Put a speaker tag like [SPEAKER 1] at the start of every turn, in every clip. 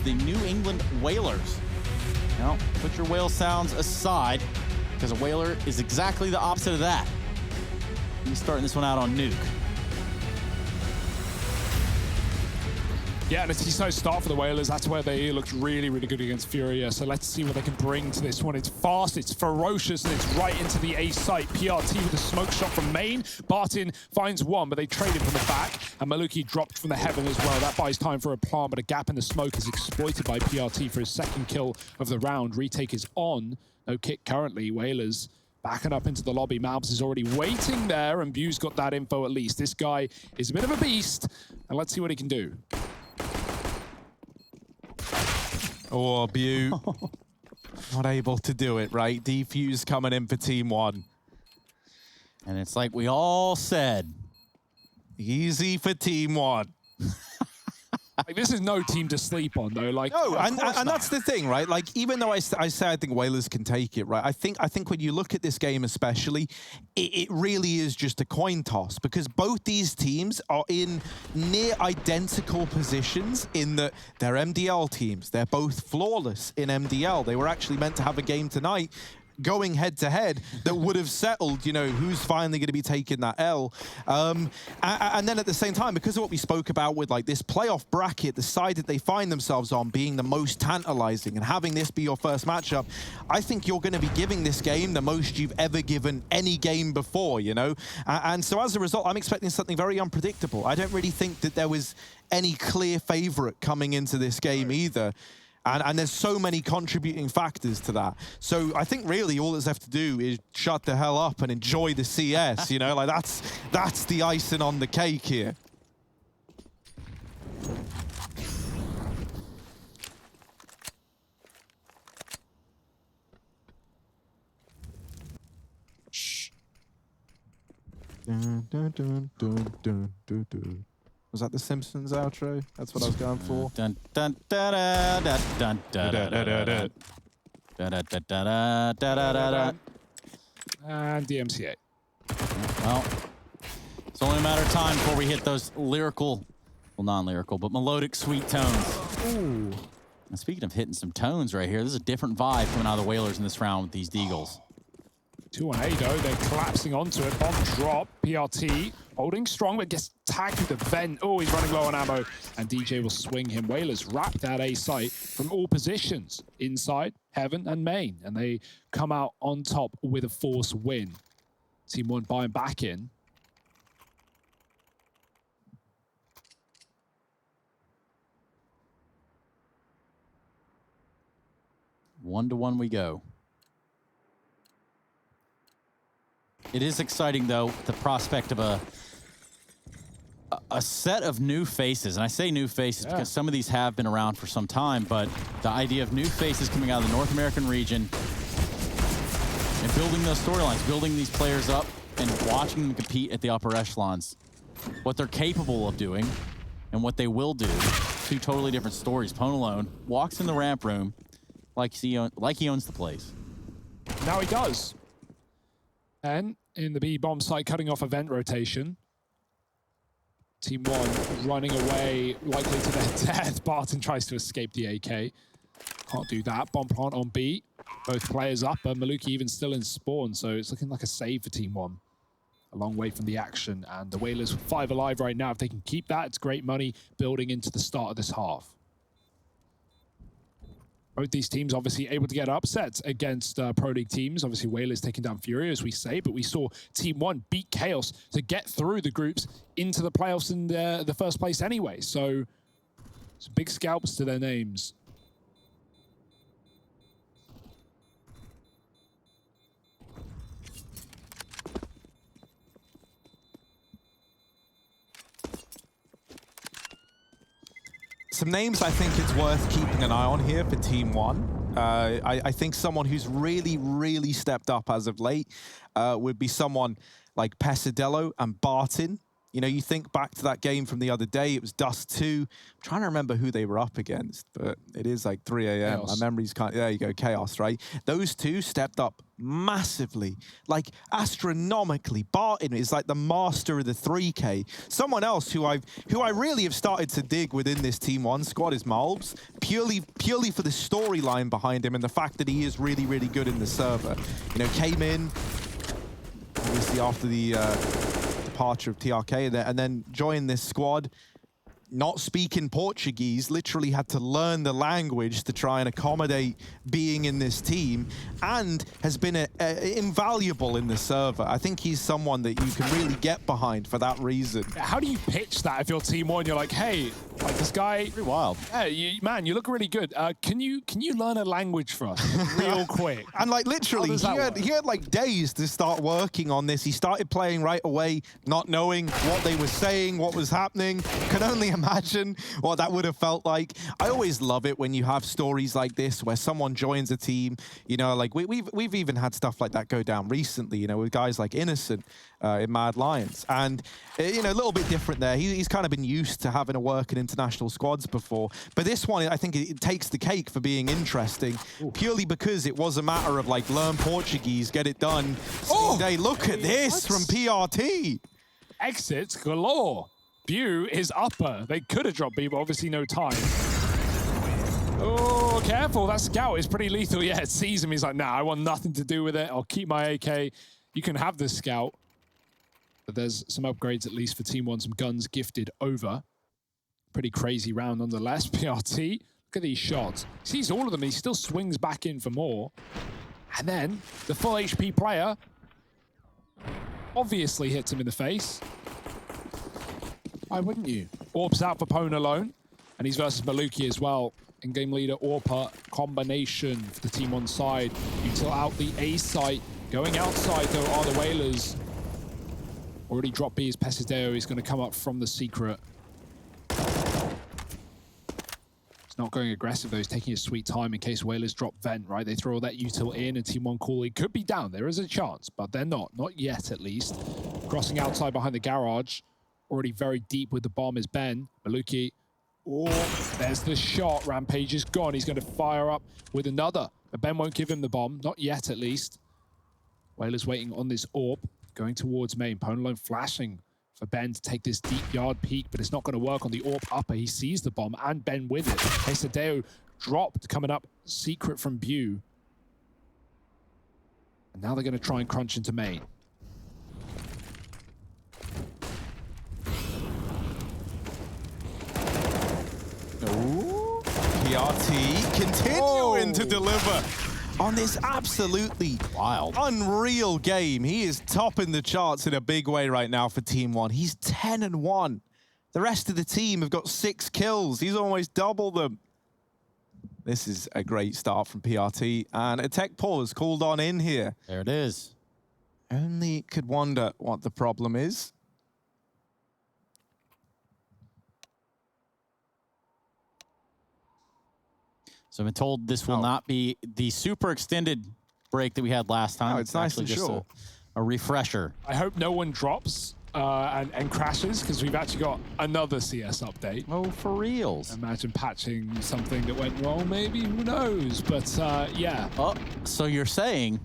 [SPEAKER 1] the New England Whalers. Now, put your whale sounds aside, because a whaler is exactly the opposite of that. He's starting this one out on Nuke.
[SPEAKER 2] Yeah, and it's a nice start for the Whalers. That's where they looked really, really good against Furia. So let's see what they can bring to this one. It's fast, it's ferocious, and it's right into the A site. PRT with a smoke shot from main. Barton finds one, but they trade it from the back. And Maluki dropped from the heaven as well. That buys time for a plant, but a gap in the smoke is exploited by PRT for his second kill of the round. Retake is on. No kick currently. Whalers backing up into the lobby. Malbs is already waiting there, and Bu's got that info at least. This guy is a bit of a beast, and let's see what he can do.
[SPEAKER 3] Oh, Bu. Not able to do it, right? Defuse coming in for Team 1.
[SPEAKER 1] And it's like we all said.
[SPEAKER 3] Easy for Team 1.
[SPEAKER 2] Like, this is no team to sleep on, though. Like,
[SPEAKER 3] no, and that's the thing, right? Like, even though I say I think Whalers can take it, right? I think when you look at this game especially, it really is just a coin toss, because both these teams are in near identical positions in that they're MDL teams. They're both flawless in MDL. They were actually meant to have a game tonight going head-to-head that would have settled, you know, who's finally going to be taking that L. And then at the same time, because of what we spoke about with, like, this playoff bracket, the side that they find themselves on being the most tantalizing and having this be your first matchup, I think you're going to be giving this game the most you've ever given any game before, you know? And so as a result, I'm expecting something very unpredictable. I don't really think that there was any clear favorite coming into this game either. And there's so many contributing factors to that. So I think really all that's left to do is shut the hell up and enjoy the CS, you know? Like, that's the icing on the cake here. Shh. Dun, dun, dun, dun, dun, dun, dun. Was that the Simpsons outro? That's what I was going for.
[SPEAKER 1] Dun dun da da da dun da da da da da da da da da da.
[SPEAKER 2] And DMCA.
[SPEAKER 1] Well, it's only a matter of time before we hit those lyrical, well, non-lyrical, but melodic, sweet tones.
[SPEAKER 2] Ooh.
[SPEAKER 1] And speaking of hitting some tones right here, this is a different vibe coming out of the Whalers in this round with these Deagles.
[SPEAKER 2] 2-on-A though, they're collapsing onto it. Bomb drop, PRT holding strong, but gets tagged through the vent. Oh, he's running low on ammo, and DJ will swing him. Whalers wrap that A site from all positions, inside, heaven, and main, and they come out on top with a force win. Team 1 buying back in.
[SPEAKER 1] One to one we go. It is exciting, though, the prospect of a set of new faces. And I say new faces because some of these have been around for some time, but the idea of new faces coming out of the North American region and building those storylines, building these players up and watching them compete at the upper echelons, what they're capable of doing and what they will do. Two totally different stories. Pone alone walks in the ramp room like he owns the place.
[SPEAKER 2] Now he does. And in the B bomb site, cutting off event rotation. Team 1 running away, likely to their death. Barton tries to escape the AK. Can't do that. Bomb plant on B. Both players up, and Maluki even still in spawn, so it's looking like a save for Team 1. A long way from the action, and the Whalers 5 alive right now. If they can keep that, it's great money building into the start of this half. Both these teams obviously able to get upsets against Pro League teams. Obviously, Whalers taking down Fury, as we say, but we saw Team 1 beat Chaos to get through the groups into the playoffs in the first place anyway. So, some big scalps to their names.
[SPEAKER 3] Some names I think it's worth keeping an eye on here for Team 1. I think someone who's really stepped up as of late would be someone like Pesadello and Barton. You know, you think back to that game from the other day, it was Dust 2. I'm trying to remember who they were up against, but it is like 3 a.m. My memory's kind of, there you go, Chaos, right? Those two stepped up massively, like astronomically. Barton is like the master of the 3K. Someone else who I really have started to dig within this Team 1 squad is Malbs, purely for the storyline behind him and the fact that he is really, really good in the server. You know, came in, obviously after the departure of TRK, and then joined this squad, not speaking Portuguese, literally had to learn the language to try and accommodate being in this team, and has been invaluable in the server. I think he's someone that you can really get behind for that reason.
[SPEAKER 2] How do you pitch that if you're Team 1? You're like, hey, like this guy,
[SPEAKER 1] Pretty wild.
[SPEAKER 2] Hey, man, you look really good. Can you learn a language for us real quick?
[SPEAKER 3] And like literally, he had like days to start working on this. He started playing right away, not knowing what they were saying, what was happening. Can only imagine what that would have felt like. I always love it when you have stories like this where someone joins a team. You know, like we've even had stuff like that go down recently. You know, with guys like Innocent in Mad Lions, and you know, a little bit different there. He's kind of been used to having to work in international squads before, but this one, I think it takes the cake for being interesting. Ooh. Purely because it was a matter of like learn Portuguese, get it done. Oh, day. Look at this from PRT.
[SPEAKER 2] Exits galore. Bew is upper. They could have dropped B, but obviously no time. Oh, careful. That scout is pretty lethal. Yeah, it sees him. He's like, nah, I want nothing to do with it. I'll keep my AK. You can have this scout. But there's some upgrades, at least for Team 1, some guns gifted over. Pretty crazy round nonetheless. PRT, look at these shots. Sees all of them, he still swings back in for more. And then the full HP player obviously hits him in the face. Why wouldn't you? Orp's out for Pwn alone, and he's versus Maluki as well. In-game leader Orpa combination for the Team 1 side. Util out the A site. Going outside though are the Whalers. Already dropped B is Pesideo. He's going to come up from the secret. He's not going aggressive though. He's taking his sweet time in case Whalers drop vent, right? They throw that util in and Team 1 call. He could be down. There is a chance, but they're not. Not yet, at least. Crossing outside behind the garage. Already very deep with the bomb is Ben. Maluki. Oh, there's the shot. Rampage is gone. He's going to fire up with another. But Ben won't give him the bomb. Not yet, at least. Whalers waiting on this AWP. Going towards main. Pwn alone flashing for Ben to take this deep yard peek, but it's not going to work on the AWP upper. He sees the bomb and Ben with it. Pesideo dropped coming up. Secret from Bew. And now they're going to try and crunch into main.
[SPEAKER 3] Ooh. PRT continuing to deliver on this absolutely wild, unreal game. He is topping the charts in a big way right now for Team 1. He's 10-1. The rest of the team have got 6 kills. He's almost double them. This is a great start from PRT, and a tech pause called on in here.
[SPEAKER 1] There it is.
[SPEAKER 3] Only could wonder what the problem is.
[SPEAKER 1] So I've been told this will not be the super extended break that we had last time.
[SPEAKER 3] No, it's nice and
[SPEAKER 1] just
[SPEAKER 3] short.
[SPEAKER 1] A refresher.
[SPEAKER 2] I hope no one drops and crashes, because we've actually got another CS update.
[SPEAKER 1] Oh, for reals.
[SPEAKER 2] Imagine patching something that went wrong, maybe, who knows? But yeah.
[SPEAKER 1] Oh, so you're saying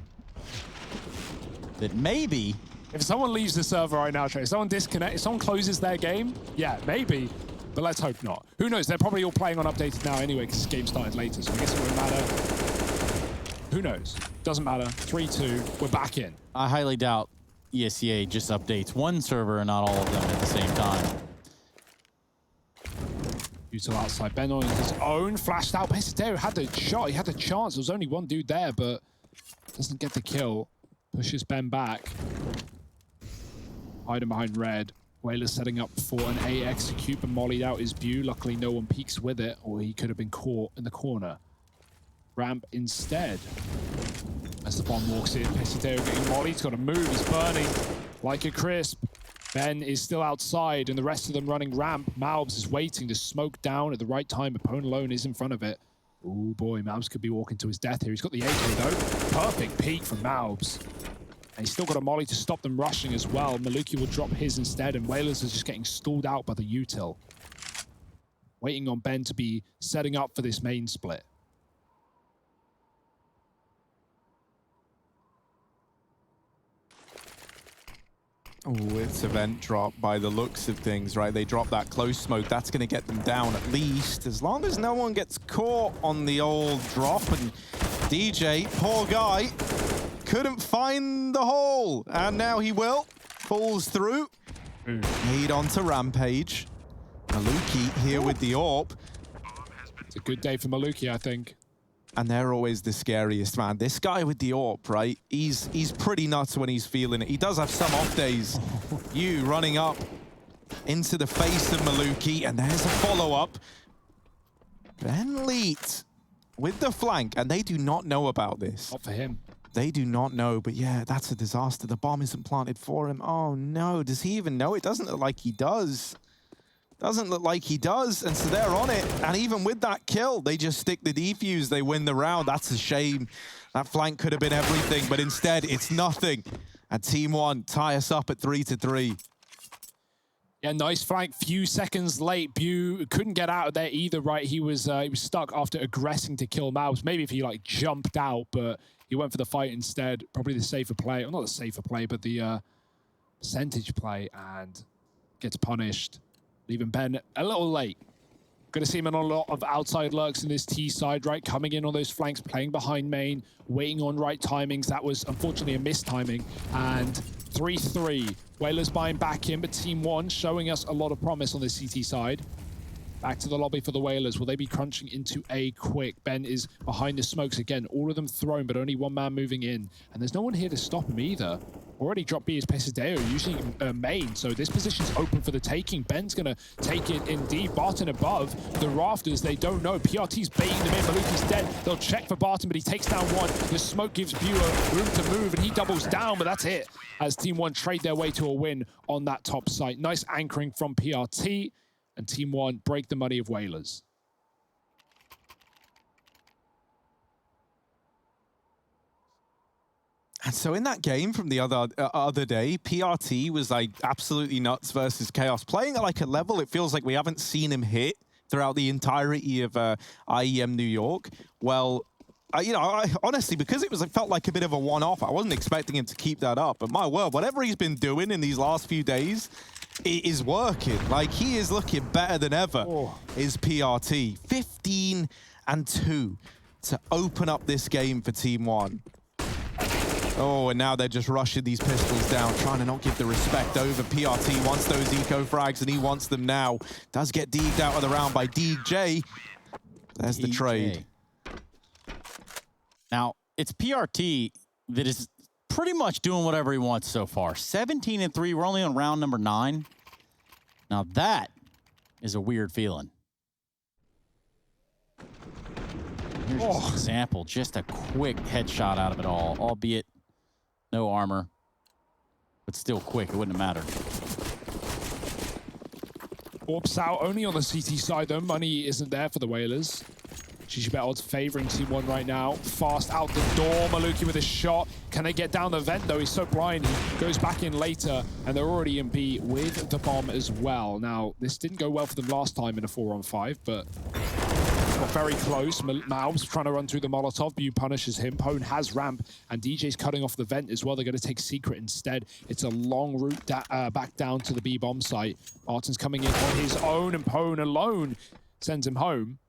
[SPEAKER 1] that maybe...
[SPEAKER 2] If someone leaves the server right now, Trey, if someone disconnects, if someone closes their game, yeah, maybe. But let's hope not. Who knows? They're probably all playing on updated now anyway, because this game started later, so I guess it won't matter. Who knows? Doesn't matter. 3-2. We're back in.
[SPEAKER 1] I highly doubt ESEA just updates one server and not all of them at the same time.
[SPEAKER 2] Util outside. Ben on his own. Flashed out. Pesideo had the shot. He had the chance. There was only one dude there, but doesn't get the kill. Pushes Ben back. Hiding behind red. Whalers setting up for an A execute, but mollied out is Bew. Luckily, no one peeks with it, or he could have been caught in the corner. Ramp instead. As the bomb walks in, Pesideo getting mollied. He's got to move. He's burning like a crisp. Ben is still outside, and the rest of them running ramp. Malbs is waiting to smoke down at the right time. Pwn alone is in front of it. Oh boy, Malbs could be walking to his death here. He's got the AK though. Perfect peek from Malbs. And he's still got a molly to stop them rushing as well. Maluki will drop his instead, and Whalers is just getting stalled out by the util. Waiting on Ben to be setting up for this main split.
[SPEAKER 3] Oh, it's event drop by the looks of things, right? They drop that close smoke. That's going to get them down at least, as long as no one gets caught on the old drop. And DJ, poor guy, couldn't find the hole. And now he will. Falls through. Lead on to Rampage. Maluki here with the AWP.
[SPEAKER 2] It's a good day for Maluki, I think.
[SPEAKER 3] And they're always the scariest, man. This guy with the AWP, right? He's pretty nuts when he's feeling it. He does have some off days. You running up into the face of Maluki, and there's a follow-up. Ben Leet with the flank, and they do not know about this.
[SPEAKER 2] Not for him.
[SPEAKER 3] They do not know, but yeah, that's a disaster. The bomb isn't planted for him. Oh no, does he even know? It doesn't look like he does. Doesn't look like he does, and so they're on it. And even with that kill, they just stick the defuse. They win the round. That's a shame. That flank could have been everything, but instead it's nothing. And Team One tie us up at 3-3.
[SPEAKER 2] Yeah, nice flank. Few seconds late. Bu couldn't get out of there either, right? He was stuck after aggressing to kill Mouse. Maybe if he like jumped out, but he went for the fight instead. Probably the safer play. Well, not the safer play, but the percentage play, and gets punished. Leaving Ben a little late. Going to see him in a lot of outside lurks in this T side, right? Coming in on those flanks, playing behind main, waiting on right timings. That was unfortunately a missed timing. And 3-3. Whalers buying back in, but Team One showing us a lot of promise on the CT side. Back to the lobby for the Whalers. Will they be crunching into A quick? Ben is behind the smokes again. All of them thrown, but only one man moving in. And there's no one here to stop him either. Already dropped B is Pesadeo, usually main. So this position's open for the taking. Ben's going to take it in deep. Barton above the rafters. They don't know. PRT's baiting them in. Maluki's dead. They'll check for Barton, but he takes down one. The smoke gives Buer room to move, and he doubles down, but that's it. As Team One trade their way to a win on that top site. Nice anchoring from PRT. And Team One break the money of Whalers.
[SPEAKER 3] And so in that game from the other day, PRT was like absolutely nuts versus Chaos. Playing at like a level it feels like we haven't seen him hit throughout the entirety of IEM New York. Well, you know, I honestly, because it felt like a bit of a one-off, I wasn't expecting him to keep that up. But my word, whatever he's been doing in these last few days, it is working. Like, he is looking better than ever, is PRT. 15-2 to open up this game for Team One. Oh, and now they're just rushing these pistols down, trying to not give the respect over. PRT wants those eco frags, and he wants them now. Does get deeged out of the round by DJ. There's the trade.
[SPEAKER 1] Now, it's PRT that is pretty much doing whatever he wants so far. 17-3, we're only on round number 9. Now that is a weird feeling. Here's just an example, just a quick headshot out of it all, albeit no armor, but still quick, it wouldn't have mattered.
[SPEAKER 2] Orps out only on the CT side though. Money isn't there for the Whalers. GG Bet odds favoring Team One right now. Fast out the door. Maluki with a shot. Can they get down the vent though? He's so blind. He goes back in later, and they're already in B with the bomb as well. Now, this didn't go well for them last time in a 4-on-5, but got very close. Malms trying to run through the Molotov. Bu punishes him. Pone has ramp, and DJ's cutting off the vent as well. They're going to take Secret instead. It's a long route back down to the B bomb site. Martin's coming in on his own, and Pone alone sends him home.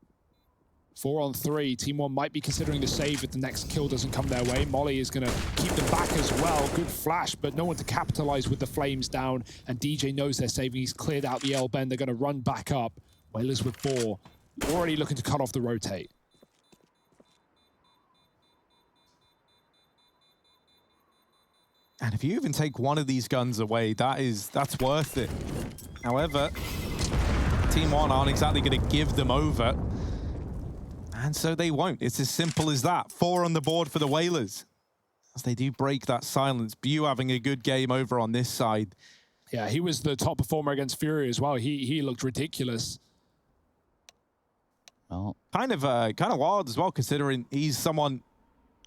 [SPEAKER 2] 4-on-3. Team One might be considering the save if the next kill doesn't come their way. Molly is going to keep them back as well. Good flash, but no one to capitalize with the flames down. And DJ knows they're saving. He's cleared out the L-bend. They're going to run back up. Whalers with 4. Already looking to cut off the rotate.
[SPEAKER 3] And if you even take one of these guns away, that's worth it. However, Team One aren't exactly going to give them over. And so they won't. It's as simple as that. 4 on the board for the Whalers. As they do break that silence. Bu having a good game over on this side.
[SPEAKER 2] Yeah, he was the top performer against Fury as well. He looked ridiculous.
[SPEAKER 1] Well,
[SPEAKER 3] kind of wild as well, considering he's someone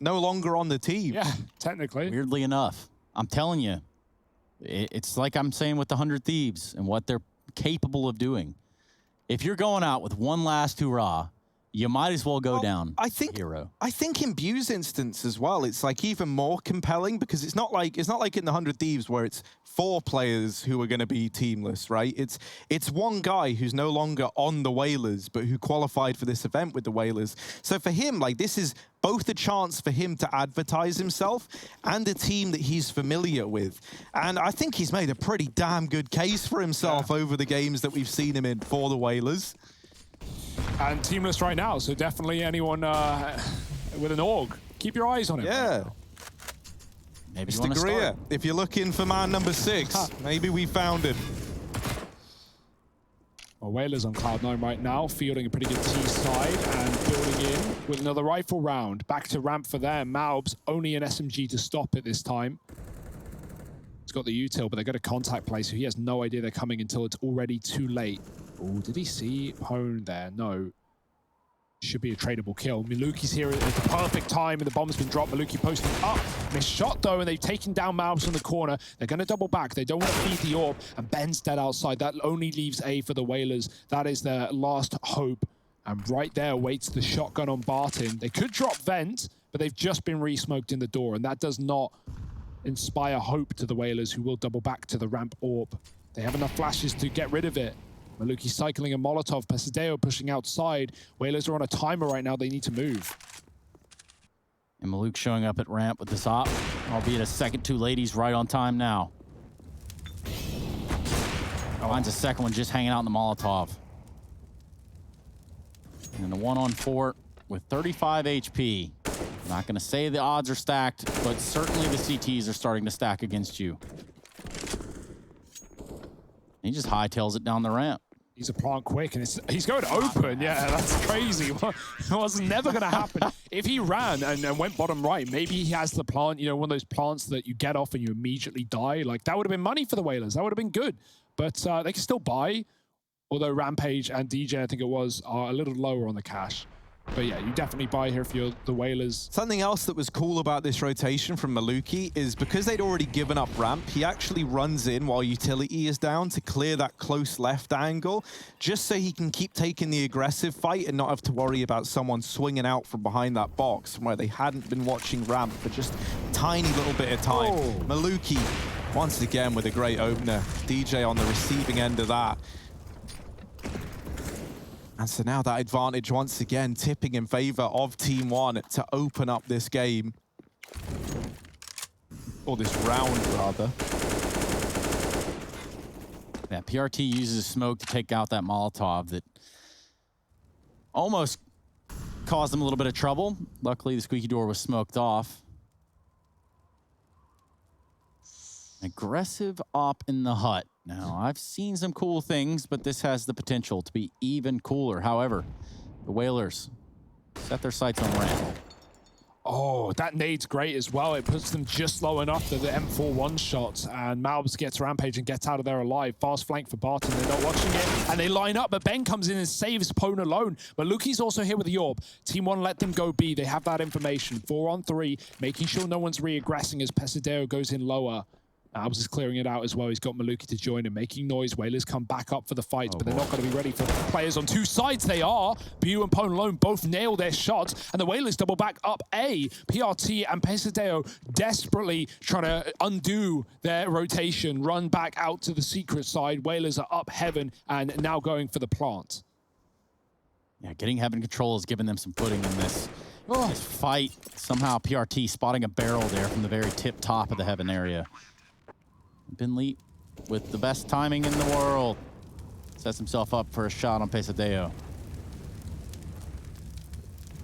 [SPEAKER 3] no longer on the team.
[SPEAKER 2] Yeah, technically.
[SPEAKER 1] Weirdly enough. I'm telling you, it's like I'm saying with the 100 Thieves and what they're capable of doing. If you're going out with one last hurrah, you might as well go down hero.
[SPEAKER 3] I think in Bu's instance as well, it's like even more compelling because it's not like in the 100 Thieves where it's 4 players who are going to be teamless, right? It's one guy who's no longer on the Whalers, but who qualified for this event with the Whalers. So for him, like this is both a chance for him to advertise himself and a team that he's familiar with. And I think he's made a pretty damn good case for himself over the games that we've seen him in for the Whalers.
[SPEAKER 2] And teamless right now, so definitely anyone with an org, keep your eyes on him.
[SPEAKER 3] Yeah.
[SPEAKER 2] Right now.
[SPEAKER 1] Maybe
[SPEAKER 3] Mr. Greer, if you're looking for man number 6, maybe we found him.
[SPEAKER 2] Well, Whalers on Cloud9 right now, fielding a pretty good T side and building in with another rifle round. Back to ramp for them. Malbs only an SMG to stop it this time. He's got the util, but they got a contact play, so he has no idea they're coming until it's already too late. Oh, did he see Pone there? No. Should be a tradable kill. Maluki's here at the perfect time, and the bomb's been dropped. Maluki posting up. Missed shot, though, and they've taken down Malbs from the corner. They're going to double back. They don't want to feed the orb, and Ben's dead outside. That only leaves A for the Whalers. That is their last hope. And right there waits the shotgun on Barton. They could drop Vent, but they've just been re-smoked in the door, and that does not inspire hope to the Whalers, who will double back to the ramp orb. They have enough flashes to get rid of it. Maluki cycling a Molotov, Pesadeo pushing outside. Whalers are on a timer right now, they need to move.
[SPEAKER 1] And Maluk showing up at ramp with this op, albeit a second too late. He's right on time now. Finds a second one just hanging out in the Molotov. And a 1-on-4 with 35 HP. Not going to say the odds are stacked, but certainly the CTs are starting to stack against you. He just hightails it down the ramp.
[SPEAKER 2] He's a plant quick, and he's going open. Yeah, that's crazy. It was never going to happen. If he ran and went bottom right, maybe he has the plant, you know, one of those plants that you get off and you immediately die. Like, that would have been money for the Whalers. That would have been good. But they can still buy, although Rampage and DJ, I think it was, are a little lower on the cash. But yeah, you definitely buy here if you're the Whalers.
[SPEAKER 3] Something else that was cool about this rotation from Maluki is because they'd already given up ramp, he actually runs in while utility is down to clear that close left angle, just so he can keep taking the aggressive fight and not have to worry about someone swinging out from behind that box from where they hadn't been watching ramp for just a tiny little bit of time.
[SPEAKER 2] Oh.
[SPEAKER 3] Maluki, once again with a great opener. DJ on the receiving end of that. And so now that advantage once again tipping in favor of Team 1 to open up this game. Or this round, rather.
[SPEAKER 1] Yeah, PRT uses smoke to take out that Molotov that almost caused them a little bit of trouble. Luckily, the squeaky door was smoked off. Aggressive op in the hut. Now, I've seen some cool things, but this has the potential to be even cooler. However, the Whalers set their sights on ramp.
[SPEAKER 2] Oh, that nade's great as well. It puts them just low enough that the M4 one-shots, and Malbs gets Rampage and gets out of there alive. Fast flank for Barton. They're not watching it, and they line up, but Ben comes in and saves Pone alone. But Luki's also here with the orb. Team 1 let them go B. They have that information. 4-on-3, making sure no one's re-aggressing as Pesadeo goes in lower. Malbs is clearing it out as well. He's got Maluki to join him, making noise. Whalers come back up for the fight, but they're not going to be ready for players on two sides. They are. Bu and Pone alone both nail their shots, and the Whalers double back up A. PRT and Pesadeo desperately trying to undo their rotation, run back out to the secret side. Whalers are up heaven and now going for the plant.
[SPEAKER 1] Yeah, getting heaven control has given them some footing in this fight. Somehow PRT spotting a barrel there from the very tip top of the heaven area. Binley with the best timing in the world sets himself up for a shot on Pesadeo.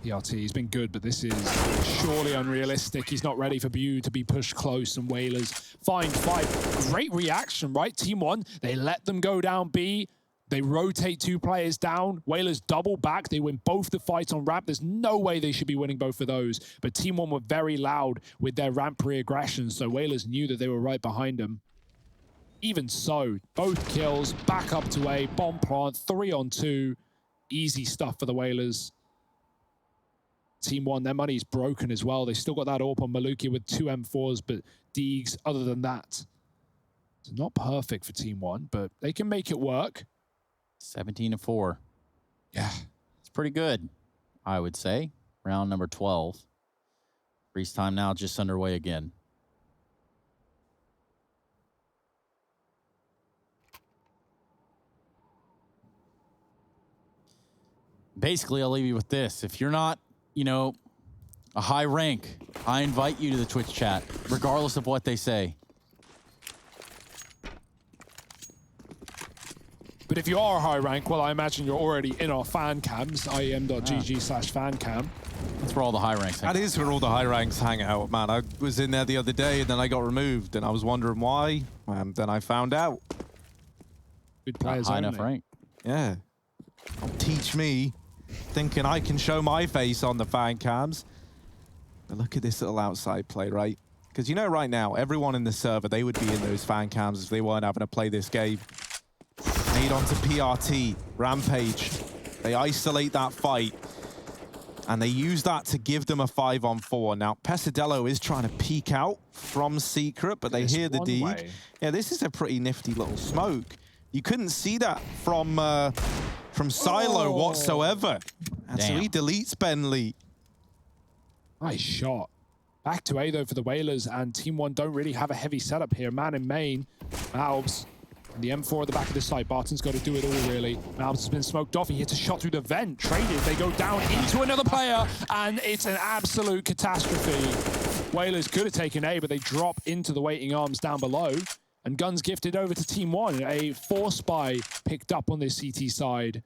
[SPEAKER 2] PRT, he's been good, but this is surely unrealistic. He's not ready for Bu to be pushed close, and Whalers find fight. Great reaction, right? Team 1, they let them go down B. They rotate 2 players down. Whalers double back. They win both the fights on ramp. There's no way they should be winning both of those. But Team 1 were very loud with their ramp re-aggression, so Whalers knew that they were right behind them. Even so, both kills, back up to A, bomb plant, 3-on-2. Easy stuff for the Whalers. Team 1, their money's broken as well. They still got that AWP on Maluki with 2 M4s, but Deegs other than that. It's not perfect for Team One, but they can make it work.
[SPEAKER 1] 17-4.
[SPEAKER 2] Yeah.
[SPEAKER 1] It's pretty good, I would say. Round number 12. Freeze time now just underway again. Basically, I'll leave you with this. If you're not, you know, a high rank, I invite you to the Twitch chat, regardless of what they say.
[SPEAKER 2] But if you are a high rank, well, I imagine you're already in our fan cams, IEM.gg/fancam.
[SPEAKER 1] That's where all the high ranks hang out.
[SPEAKER 3] That is where all the high ranks hang out, man. I was in there the other day and then I got removed and I was wondering why. Then I found out.
[SPEAKER 2] Good players
[SPEAKER 1] High
[SPEAKER 2] only.
[SPEAKER 1] enough rank.
[SPEAKER 3] Yeah. Don't teach me thinking I can show my face on the fan cams. But look at this little outside play, right? Because you know right now, everyone in the server, they would be in those fan cams if they weren't having to play this game. Made onto PRT, Rampage. They isolate that fight. And they use that to give them a 5-on-4. Now, Pesadello is trying to peek out from Secret, but they hear the Deeg. Yeah, this is a pretty nifty little smoke. You couldn't see that from Silo whatsoever. And so he deletes Bentley.
[SPEAKER 2] Nice shot. Back to A, though, for the Whalers, and Team One don't really have a heavy setup here. Man in main, Malbs. And the M4 at the back of the site. Barton's got to do it all, really. Malbs has been smoked off. He hits a shot through the vent. Traded. They go down into another player, and it's an absolute catastrophe. Whalers could have taken A, but they drop into the waiting arms down below. And guns gifted over to Team One. A 4-spy picked up on this CT side.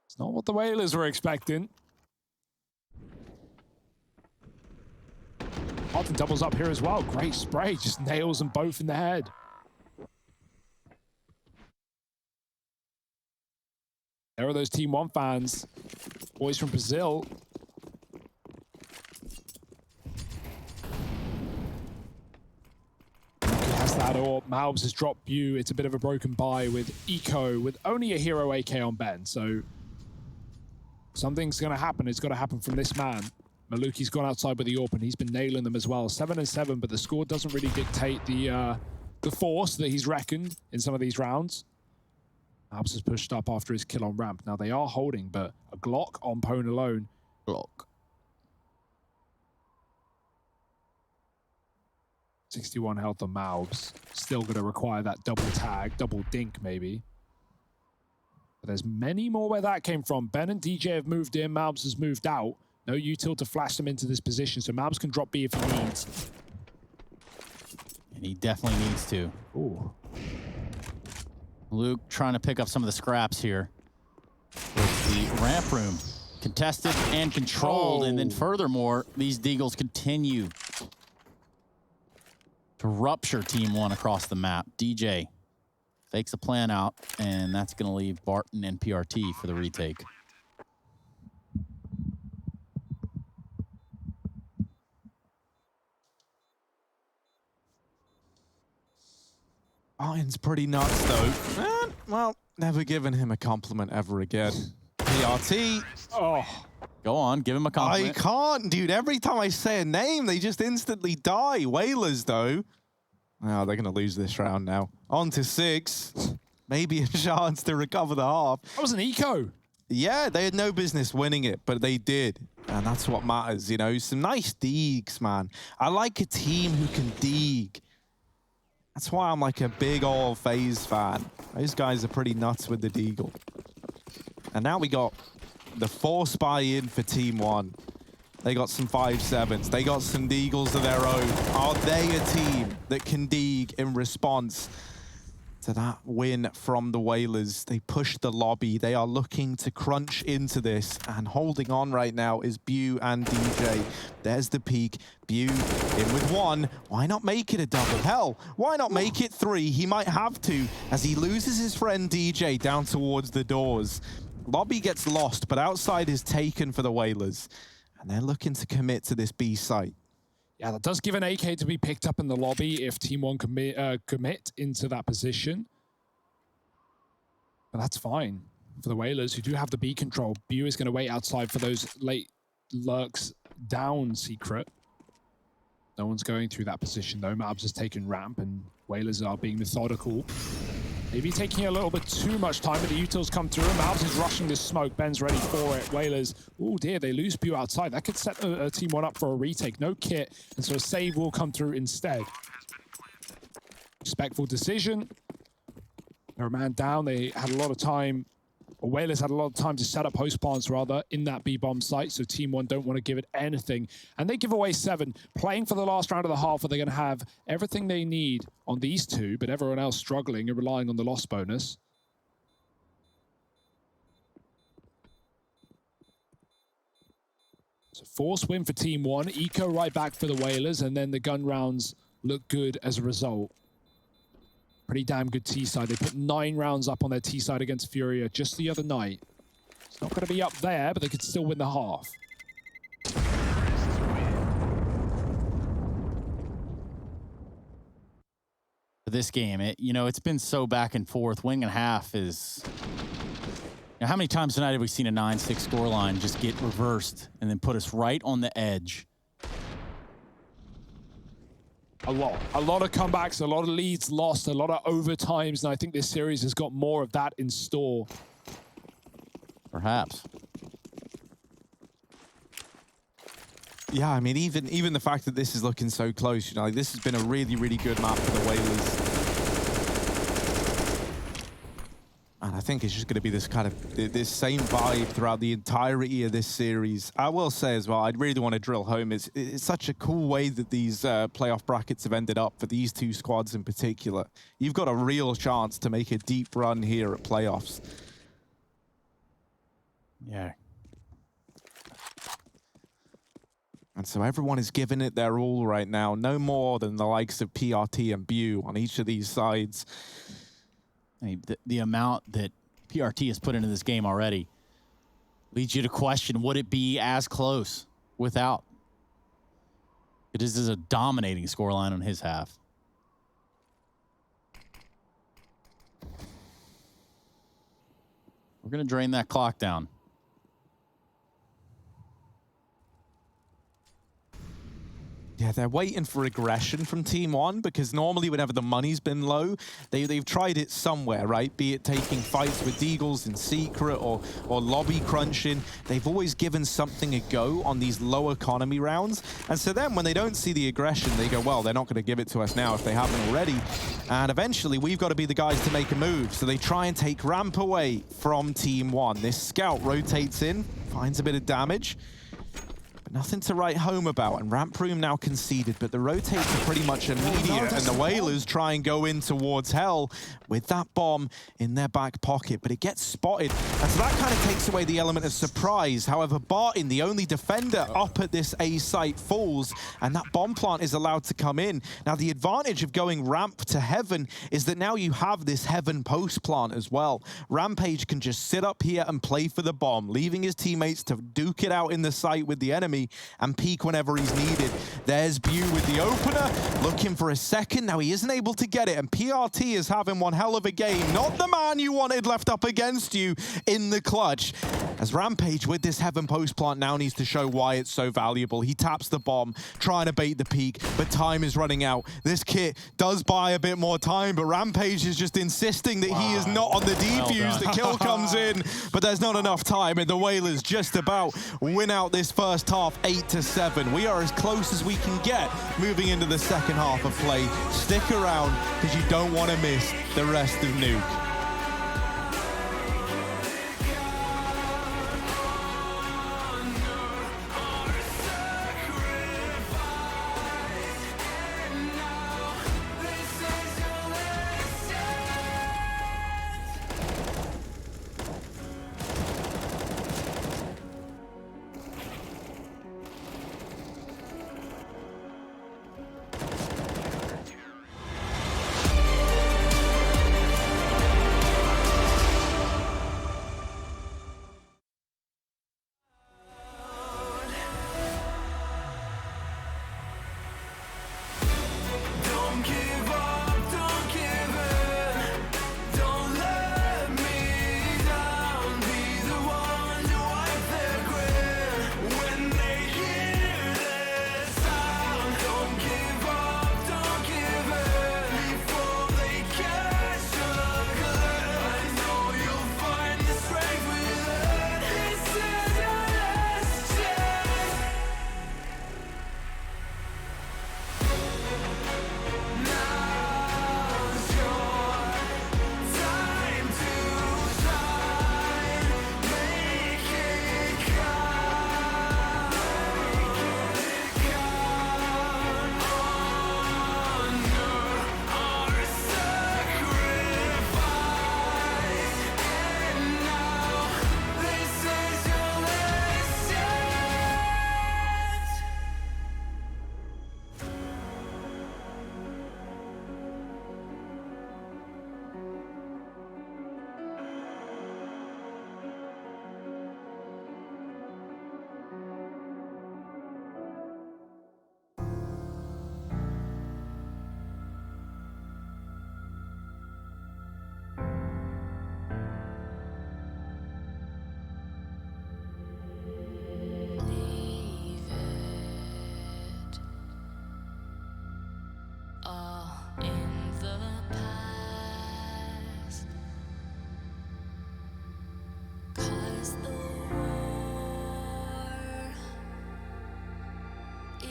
[SPEAKER 2] It's not what the Whalers were expecting. Barton doubles up here as well. Great spray. Just nails them both in the head. There are those Team One fans. Boys from Brazil. Has that, or Malbs has dropped you. It's a bit of a broken buy with Eco, with only a hero AK on Ben. So something's going to happen. It's got to happen from this man. Maluki's gone outside with the AWP, and he's been nailing them as well. 7-7, but the score doesn't really dictate the force that he's reckoned in some of these rounds. Malbs has pushed up after his kill on ramp. Now they are holding, but a Glock on Pwn alone.
[SPEAKER 1] Glock.
[SPEAKER 2] 61 health on Malbs. Still going to require that double tag, double dink maybe. But there's many more where that came from. Ben and DJ have moved in. Malbs has moved out. No util to flash them into this position, so Malbs can drop B if he needs.
[SPEAKER 1] And he definitely needs to.
[SPEAKER 2] Ooh.
[SPEAKER 1] Luke trying to pick up some of the scraps here with the ramp room. Contested and controlled, and then furthermore, these Deagles continue to rupture Team One across the map. DJ fakes a plan out, and that's going to leave Barton and PRT for the retake.
[SPEAKER 3] Barton's pretty nuts, though. Well, never given him a compliment ever again. PRT.
[SPEAKER 2] Oh.
[SPEAKER 1] Go on, give him a compliment.
[SPEAKER 3] I can't, dude. Every time I say a name, they just instantly die. Whalers, though. Oh, they're going to lose this round now. On to 6. Maybe a chance to recover the half.
[SPEAKER 2] That was an eco.
[SPEAKER 3] Yeah, they had no business winning it, but they did. And that's what matters, you know. Some nice deegs, man. I like a team who can deeg. That's why I'm like a big old FaZe fan. Those guys are pretty nuts with the deagle. And now we got the 4-spy in for Team One. They got some 5-7s. They got some deagles of their own. Are they a team that can deeg in response to that win from the Whalers? They pushed the lobby. They are looking to crunch into this, and holding on right now is Bew and DJ. There's the peak. Bew in with 1. Why not make it a double? Hell, why not make it 3? He might have to, as he loses his friend DJ down towards the doors. Lobby gets lost, but outside is taken for the Whalers, and they're looking to commit to this B site.
[SPEAKER 2] Yeah, that does give an AK to be picked up in the lobby if Team One commit into that position. But that's fine for the Whalers, who do have the B control. Bew is going to wait outside for those late lurks down Secret. No one's going through that position though. Mabs has taken ramp and Whalers are being methodical. Maybe taking a little bit too much time, but the utils come through. Mabs is rushing this smoke. Ben's ready for it. Whalers, oh dear, they lose Pew outside. That could set Team 1 up for a retake. No kit, and so a save will come through instead. Respectful decision. They're a man down. They had a lot of time, or Whalers had a lot of time to set up host plants rather in that B-bomb site, so Team 1 don't want to give it anything. And they give away 7, playing for the last round of the half where they're going to have everything they need on these two, but everyone else struggling and relying on the loss bonus. So force win for Team 1, eco right back for the Whalers, and then the gun rounds look good as a result. Pretty damn good T-side. They put 9 rounds up on their T-side against Furia just the other night. It's not going to be up there, but they could still win the half.
[SPEAKER 1] For this game, it's been so back and forth. Wing and half is... how many times tonight have we seen a 9-6 scoreline just get reversed and then put us right on the edge?
[SPEAKER 2] A lot of comebacks, a lot of leads lost, a lot of overtimes, and I think this series has got more of that in store.
[SPEAKER 1] Perhaps.
[SPEAKER 3] Yeah, I mean, even the fact that this is looking so close, like, this has been a really, really good map for the Whalers. And I think it's just going to be this kind of, this same vibe throughout the entirety of this series. I will say as well, I'd really want to drill home, it's such a cool way that these playoff brackets have ended up for these two squads in particular. You've got a real chance to make a deep run here at playoffs.
[SPEAKER 1] Yeah.
[SPEAKER 3] And so everyone is giving it their all right now. No more than the likes of PRT and Bu on each of these sides.
[SPEAKER 1] The amount that PRT has put into this game already leads you to question, would it be as close without? It is a dominating scoreline on his half. We're going to drain that clock down.
[SPEAKER 3] Yeah, they're waiting for aggression from Team 1 because normally whenever the money's been low, they've tried it somewhere, right? Be it taking fights with Deagles in secret or lobby crunching. They've always given something a go on these low economy rounds. And so then when they don't see the aggression, they go, well, they're not going to give it to us now if they haven't already. And eventually we've got to be the guys to make a move. So they try and take ramp away from Team 1. This scout rotates in, finds a bit of damage. Nothing to write home about, and Ramp Room now conceded, but the rotates are pretty much immediate, and the Whalers try and go in towards Hell with that bomb in their back pocket, but it gets spotted, and so that kind of takes away the element of surprise. However, Barton, the only defender up at this A site, falls, and that bomb plant is allowed to come in. Now, the advantage of going ramp to Heaven is that now you have this Heaven post plant as well. Rampage can just sit up here and play for the bomb, leaving his teammates to duke it out in the site with the enemy and peek whenever he's needed. There's Bu with the opener, looking for a second. Now he isn't able to get it, and PRT is having one hell of a game. Not the man you wanted left up against you in the clutch. As Rampage with this Heaven post plant now needs to show why it's so valuable. He taps the bomb, trying to bait the peek, but time is running out. This kit does buy a bit more time, but Rampage is just insisting that he is not on the defuse. The kill comes in, but there's not enough time, and the Whalers just about win out this first half 8-7. We are as close as we can get moving into the second half of play. Stick around because you don't want to miss the rest of Nuke.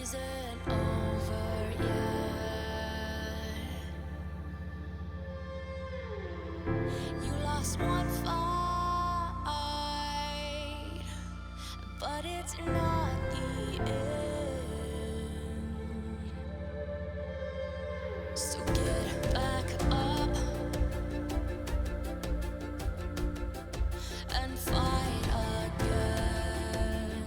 [SPEAKER 4] isn't over yet. You lost one fight, but it's not the end. So get back up and fight again.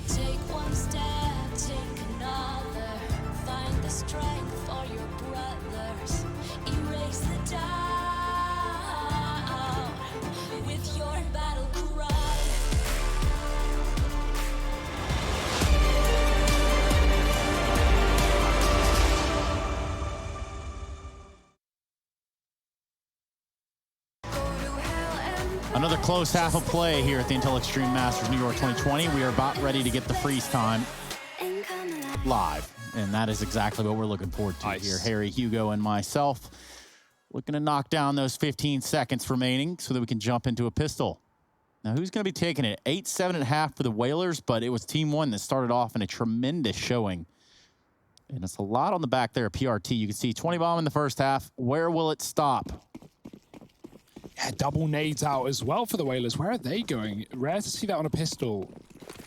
[SPEAKER 4] Take one step, take another. Find the strength for your brothers. Erase the doubt with your battle cry.
[SPEAKER 1] Another close half of play here at the Intel Extreme Masters New York 2020. We are about ready to get the freeze time live, and that is exactly what we're looking forward to here. Harry, Hugo, and myself looking to knock down those 15 seconds remaining so that we can jump into a pistol. Now, who's going to be taking it? 8-7.5 for the Whalers, but it was Team 1 that started off in a tremendous showing. And it's a lot on the back there, PRT. You can see 20 bomb in the first half. Where will it stop?
[SPEAKER 2] Yeah, double nades out as well for the Whalers. Where are they going? Rare to see that on a pistol.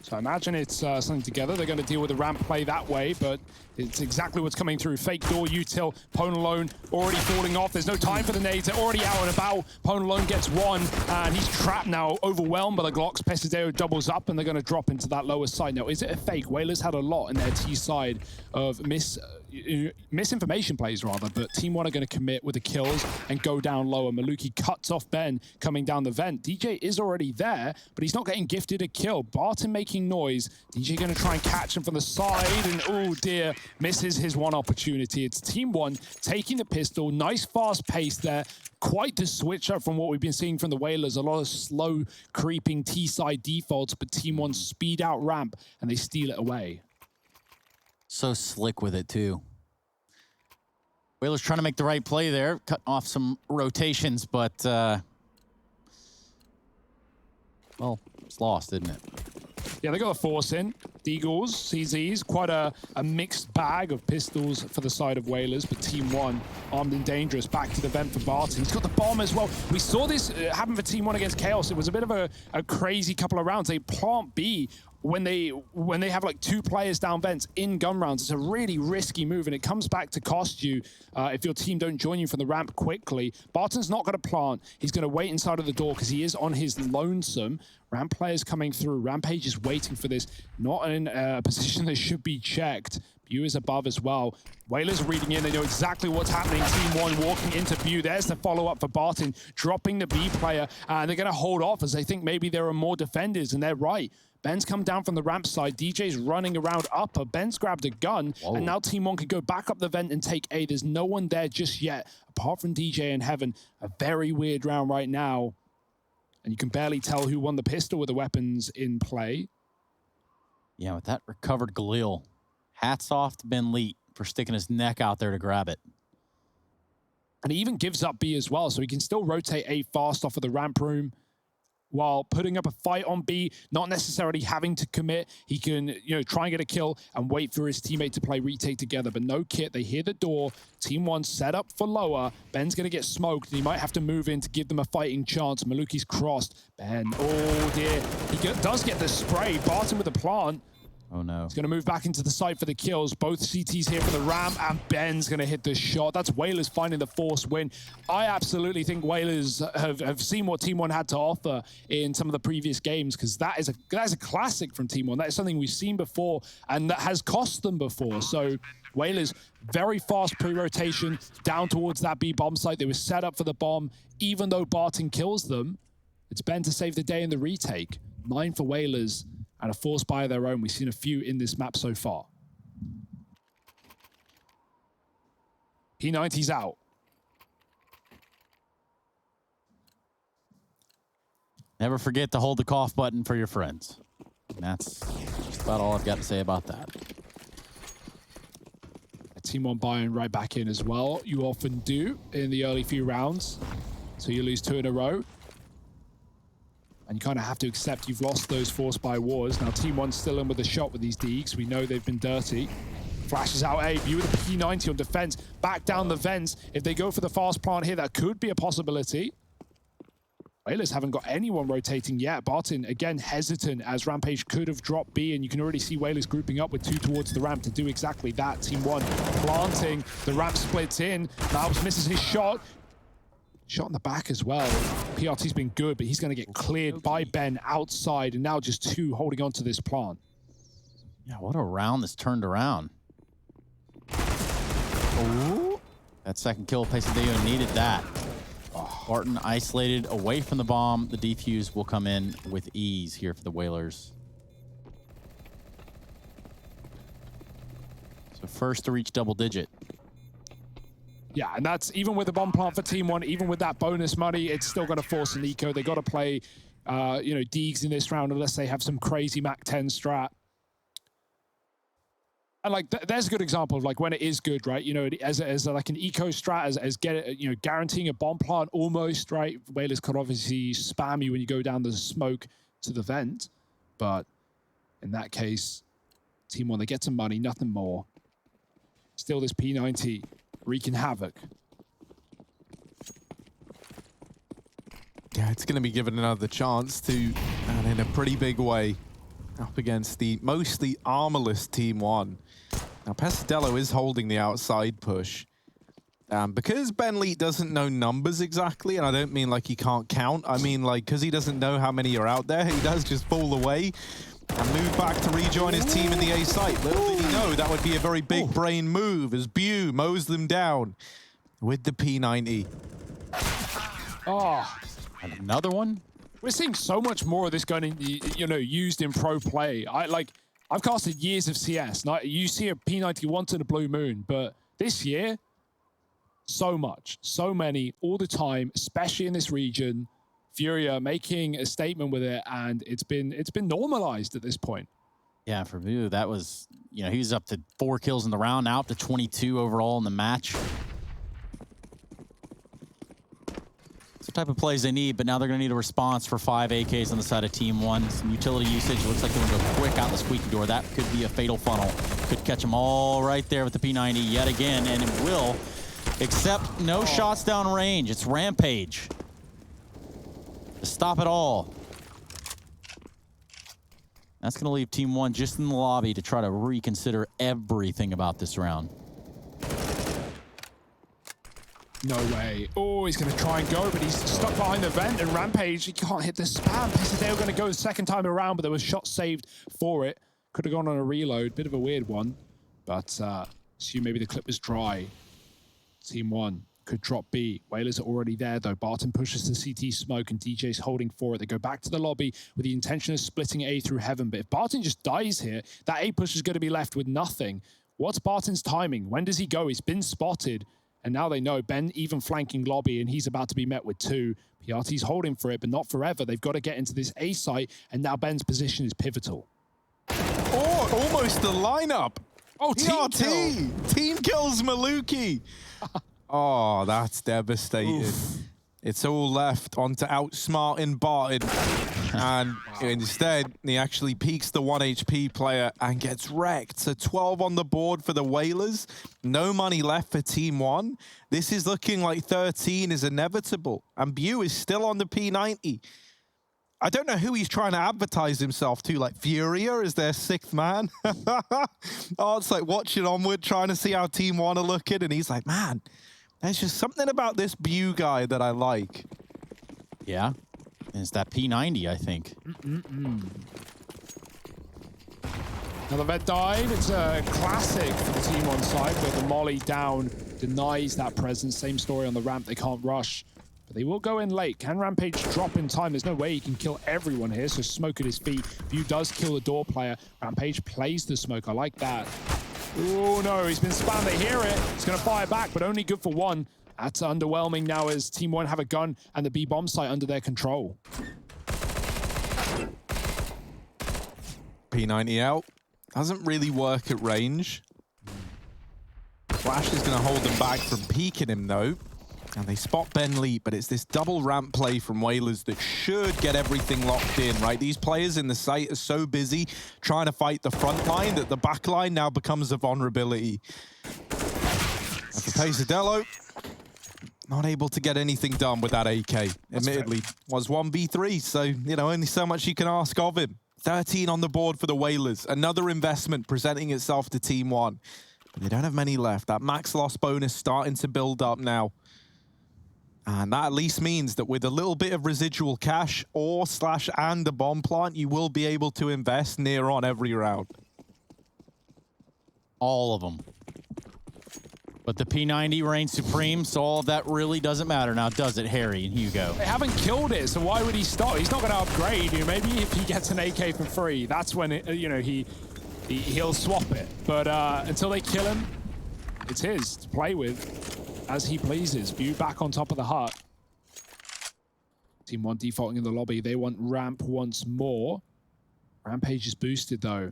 [SPEAKER 2] So I imagine it's something together. They're going to deal with the ramp play that way, but it's exactly what's coming through. Fake door, util, Pwn alone already falling off. There's no time for the nades. They're already out and about. Pwn alone gets one, and he's trapped now, overwhelmed by the Glocks. Pesadeo doubles up, and they're going to drop into that lower side. Now, is it a fake? Whalers had a lot in their T side of misinformation plays, rather, but Team 1 are going to commit with the kills and go down lower. Maluki cuts off Ben coming down the vent. DJ is already there, but he's not getting gifted a kill. Barton making noise. DJ going to try and catch him from the side, and oh dear, misses his one opportunity. It's Team 1 taking the pistol. Nice fast pace there. Quite the switch up from what we've been seeing from the Whalers. A lot of slow creeping T-side defaults, but Team 1 speed out ramp, and they steal it away.
[SPEAKER 1] So slick with it, too. Whalers trying to make the right play there, cutting off some rotations, but, well, it's lost, isn't it?
[SPEAKER 2] Yeah, they got a force in. Deagles, CZs, quite a mixed bag of pistols for the side of Whalers, but Team 1, armed and dangerous, back to the vent for Barton. He's got the bomb as well. We saw this happen for Team 1 against Chaos. It was a bit of a crazy couple of rounds. They plant B when they have like 2 players down vents in gun rounds. It's a really risky move, and it comes back to cost you if your team don't join you from the ramp quickly. Barton's not going to plant. He's going to wait inside of the door because he is on his lonesome. Ramp players coming through. Rampage is waiting for this. Not in a position that should be checked. View is above as well. Whalers are reading in. They know exactly what's happening. Team 1 walking into View. There's the follow-up for Barton, dropping the B player. And they're going to hold off as they think maybe there are more defenders, and they're right. Ben's come down from the ramp side. DJ's running around upper. Ben's grabbed a gun. Whoa. And now Team 1 can go back up the vent and take A. There's no one there just yet, apart from DJ and Heaven. A very weird round right now. And you can barely tell who won the pistol with the weapons in play.
[SPEAKER 1] Yeah, with that recovered Galil. Hats off to Ben Leet for sticking his neck out there to grab it.
[SPEAKER 2] And he even gives up B as well, so he can still rotate A fast off of the ramp room while putting up a fight on B, not necessarily having to commit. He can, try and get a kill and wait for his teammate to play retake together, but no kit. They hear the door. Team 1 set up for lower. Ben's going to get smoked, and he might have to move in to give them a fighting chance. Maluki's crossed. Ben, oh dear. He does get the spray. Barton with the plant.
[SPEAKER 1] Oh no.
[SPEAKER 2] He's going to move back into the site for the kills. Both CTs here for the ramp, and Ben's going to hit the shot. That's Whalers finding the force win. I absolutely think Whalers have seen what Team 1 had to offer in some of the previous games, because that is a classic from Team 1. That is something we've seen before, and that has cost them before. So Whalers, very fast pre-rotation down towards that B bomb site. They were set up for the bomb. Even though Barton kills them, it's Ben to save the day in the retake. 9 for Whalers. And a force buy of their own. We've seen a few in this map so far. P90's out.
[SPEAKER 1] Never forget to hold the cough button for your friends. And that's just about all I've got to say about that.
[SPEAKER 2] Team 1 buying right back in as well. You often do in the early few rounds. So you lose 2 in a row. And you kind of have to accept you've lost those forced by wars. Now Team 1's still in with a shot with these Deegs. We know they've been dirty. Flashes out A, View with the P90 on defense, back down the vents. If they go for the fast plant here, that could be a possibility. Whalers haven't got anyone rotating yet. Barton, again, hesitant as Rampage could have dropped B, and you can already see Whalers grouping up with 2 towards the ramp to do exactly that. Team 1 planting, the ramp splits in. Malbs misses his shot. Shot in the back as well. PRT's been good, but he's going to get cleared by Ben outside, and now just 2 holding on to this plant.
[SPEAKER 1] Yeah, what a round this turned around. Ooh. That second kill, Pesadillo needed that. Barton isolated away from the bomb. The defuse will come in with ease here for the Whalers. So first to reach double digit.
[SPEAKER 2] Yeah, and that's even with the bomb plant for Team 1, even with that bonus money, it's still going to force an eco. They got to play, you know, Deegs in this round unless they have some crazy Mac 10 strat. And like, there's a good example of like when it is good, right? You know, as like an eco strat, as you know, guaranteeing a bomb plant almost, right? Whalers could obviously spam you when you go down the smoke to the vent, but in that case, Team 1, they get some money, nothing more. Still this P90 wreaking havoc.
[SPEAKER 3] Yeah, it's going to be given another chance to, and in a pretty big way, up against the mostly armorless Team 1. Now, Pesadello is holding the outside push. Because Ben Lee doesn't know numbers exactly, and I don't mean like he can't count, I mean like because he doesn't know how many are out there, he does just fall away and move back to rejoin his team in the A site. Little did he know that would be a very big brain move as Bew mows them down with the P90.
[SPEAKER 2] Oh,
[SPEAKER 1] And another one?
[SPEAKER 2] we're seeing so much more of this gun, you know, used in pro play. I've casted years of CS. Now, you see a P90 once in a blue moon, but this year, so much, so many, all the time, especially in this region. Furia making a statement with it, and it's been normalized at this point.
[SPEAKER 1] Yeah, for Bew, that was, you know, he was up to 4 kills in the round, now up to 22 overall in the match. It's the type of plays they need, but now they're going to need a response for 5 AKs on the side of Team 1. Some utility usage. Looks like they're going to go quick out the squeaky door. That could be a fatal funnel. Could catch them all right there with the P90 yet again, and it will, except no shots down range. It's Rampage to stop it all. That's going to leave Team 1 just in the lobby to try to reconsider everything about this round.
[SPEAKER 2] No way. Oh, he's going to try and go, but he's stuck behind the vent, and Rampage, he can't hit the spam. They were going to go the second time around, but there was shots saved for it. Could have gone on a reload. Bit of a weird one, but assume maybe the clip was dry. Team 1 could drop B. Whalers are already there, though. Barton pushes the CT smoke, and DJ's holding for it. They go back to the lobby with the intention of splitting A through heaven, but if Barton just dies here, that A push is going to be left with nothing. What's Barton's timing? When does he go? He's been spotted. And now they know Ben even flanking lobby, and he's about to be met with 2. PRT's holding for it, but not forever. They've got to get into this A site, and now Ben's position is pivotal.
[SPEAKER 3] Oh, almost the lineup.
[SPEAKER 2] Oh, team kill.
[SPEAKER 3] Team kills Maluki. Oh, that's devastating. Oof. It's all left onto outsmarting Barton. And instead, he actually peeks the 1 HP player and gets wrecked. So 12 on the board for the Whalers. No money left for Team 1. This is looking like 13 is inevitable. And Bew is still on the P90. I don't know who he's trying to advertise himself to, like Furia is their 6th man. Oh, it's like watching Onward, trying to see how Team 1 are looking. And he's like, man, there's just something about this Bew guy that I like.
[SPEAKER 1] Yeah. It's that P90, I think.
[SPEAKER 2] Another vet dive. It's a classic for the Team 1 side, where the molly down denies that presence. Same story on the ramp. They can't rush, but they will go in late. Can Rampage drop in time? There's no way he can kill everyone here, so smoke at his feet. Bew does kill the door player. Rampage plays the smoke. I like that. Oh, no, he's been spammed. They hear it. He's going to fire back, but only good for 1. That's underwhelming now as Team 1 have a gun and the B bomb site under their control.
[SPEAKER 3] P90 out. Doesn't really work at range. Flash is going to hold them back from peeking him, though. And they spot Ben Lee, but it's this double ramp play from Whalers that should get everything locked in, right? These players in the site are so busy trying to fight the front line that the back line now becomes a vulnerability. And for Pesadelo, not able to get anything done with that AK. Admittedly, was 1v3, so, you know, only so much you can ask of him. 13 on the board for the Whalers. Another investment presenting itself to Team 1. But they don't have many left. That max loss bonus starting to build up now. And that at least means that with a little bit of residual cash and a bomb plant, you will be able to invest near on every round.
[SPEAKER 1] All of them. But the P90 reigns supreme, so all of that really doesn't matter now, does it, Harry and Hugo?
[SPEAKER 2] They haven't killed it, so why would he stop? He's not going to upgrade. You know, maybe if he gets an AK for free, that's when it, you know, he'll swap it. But until they kill him, it's his to play with as he pleases. View back on top of the hut. Team 1 defaulting in the lobby. They want ramp once more. Rampage is boosted though.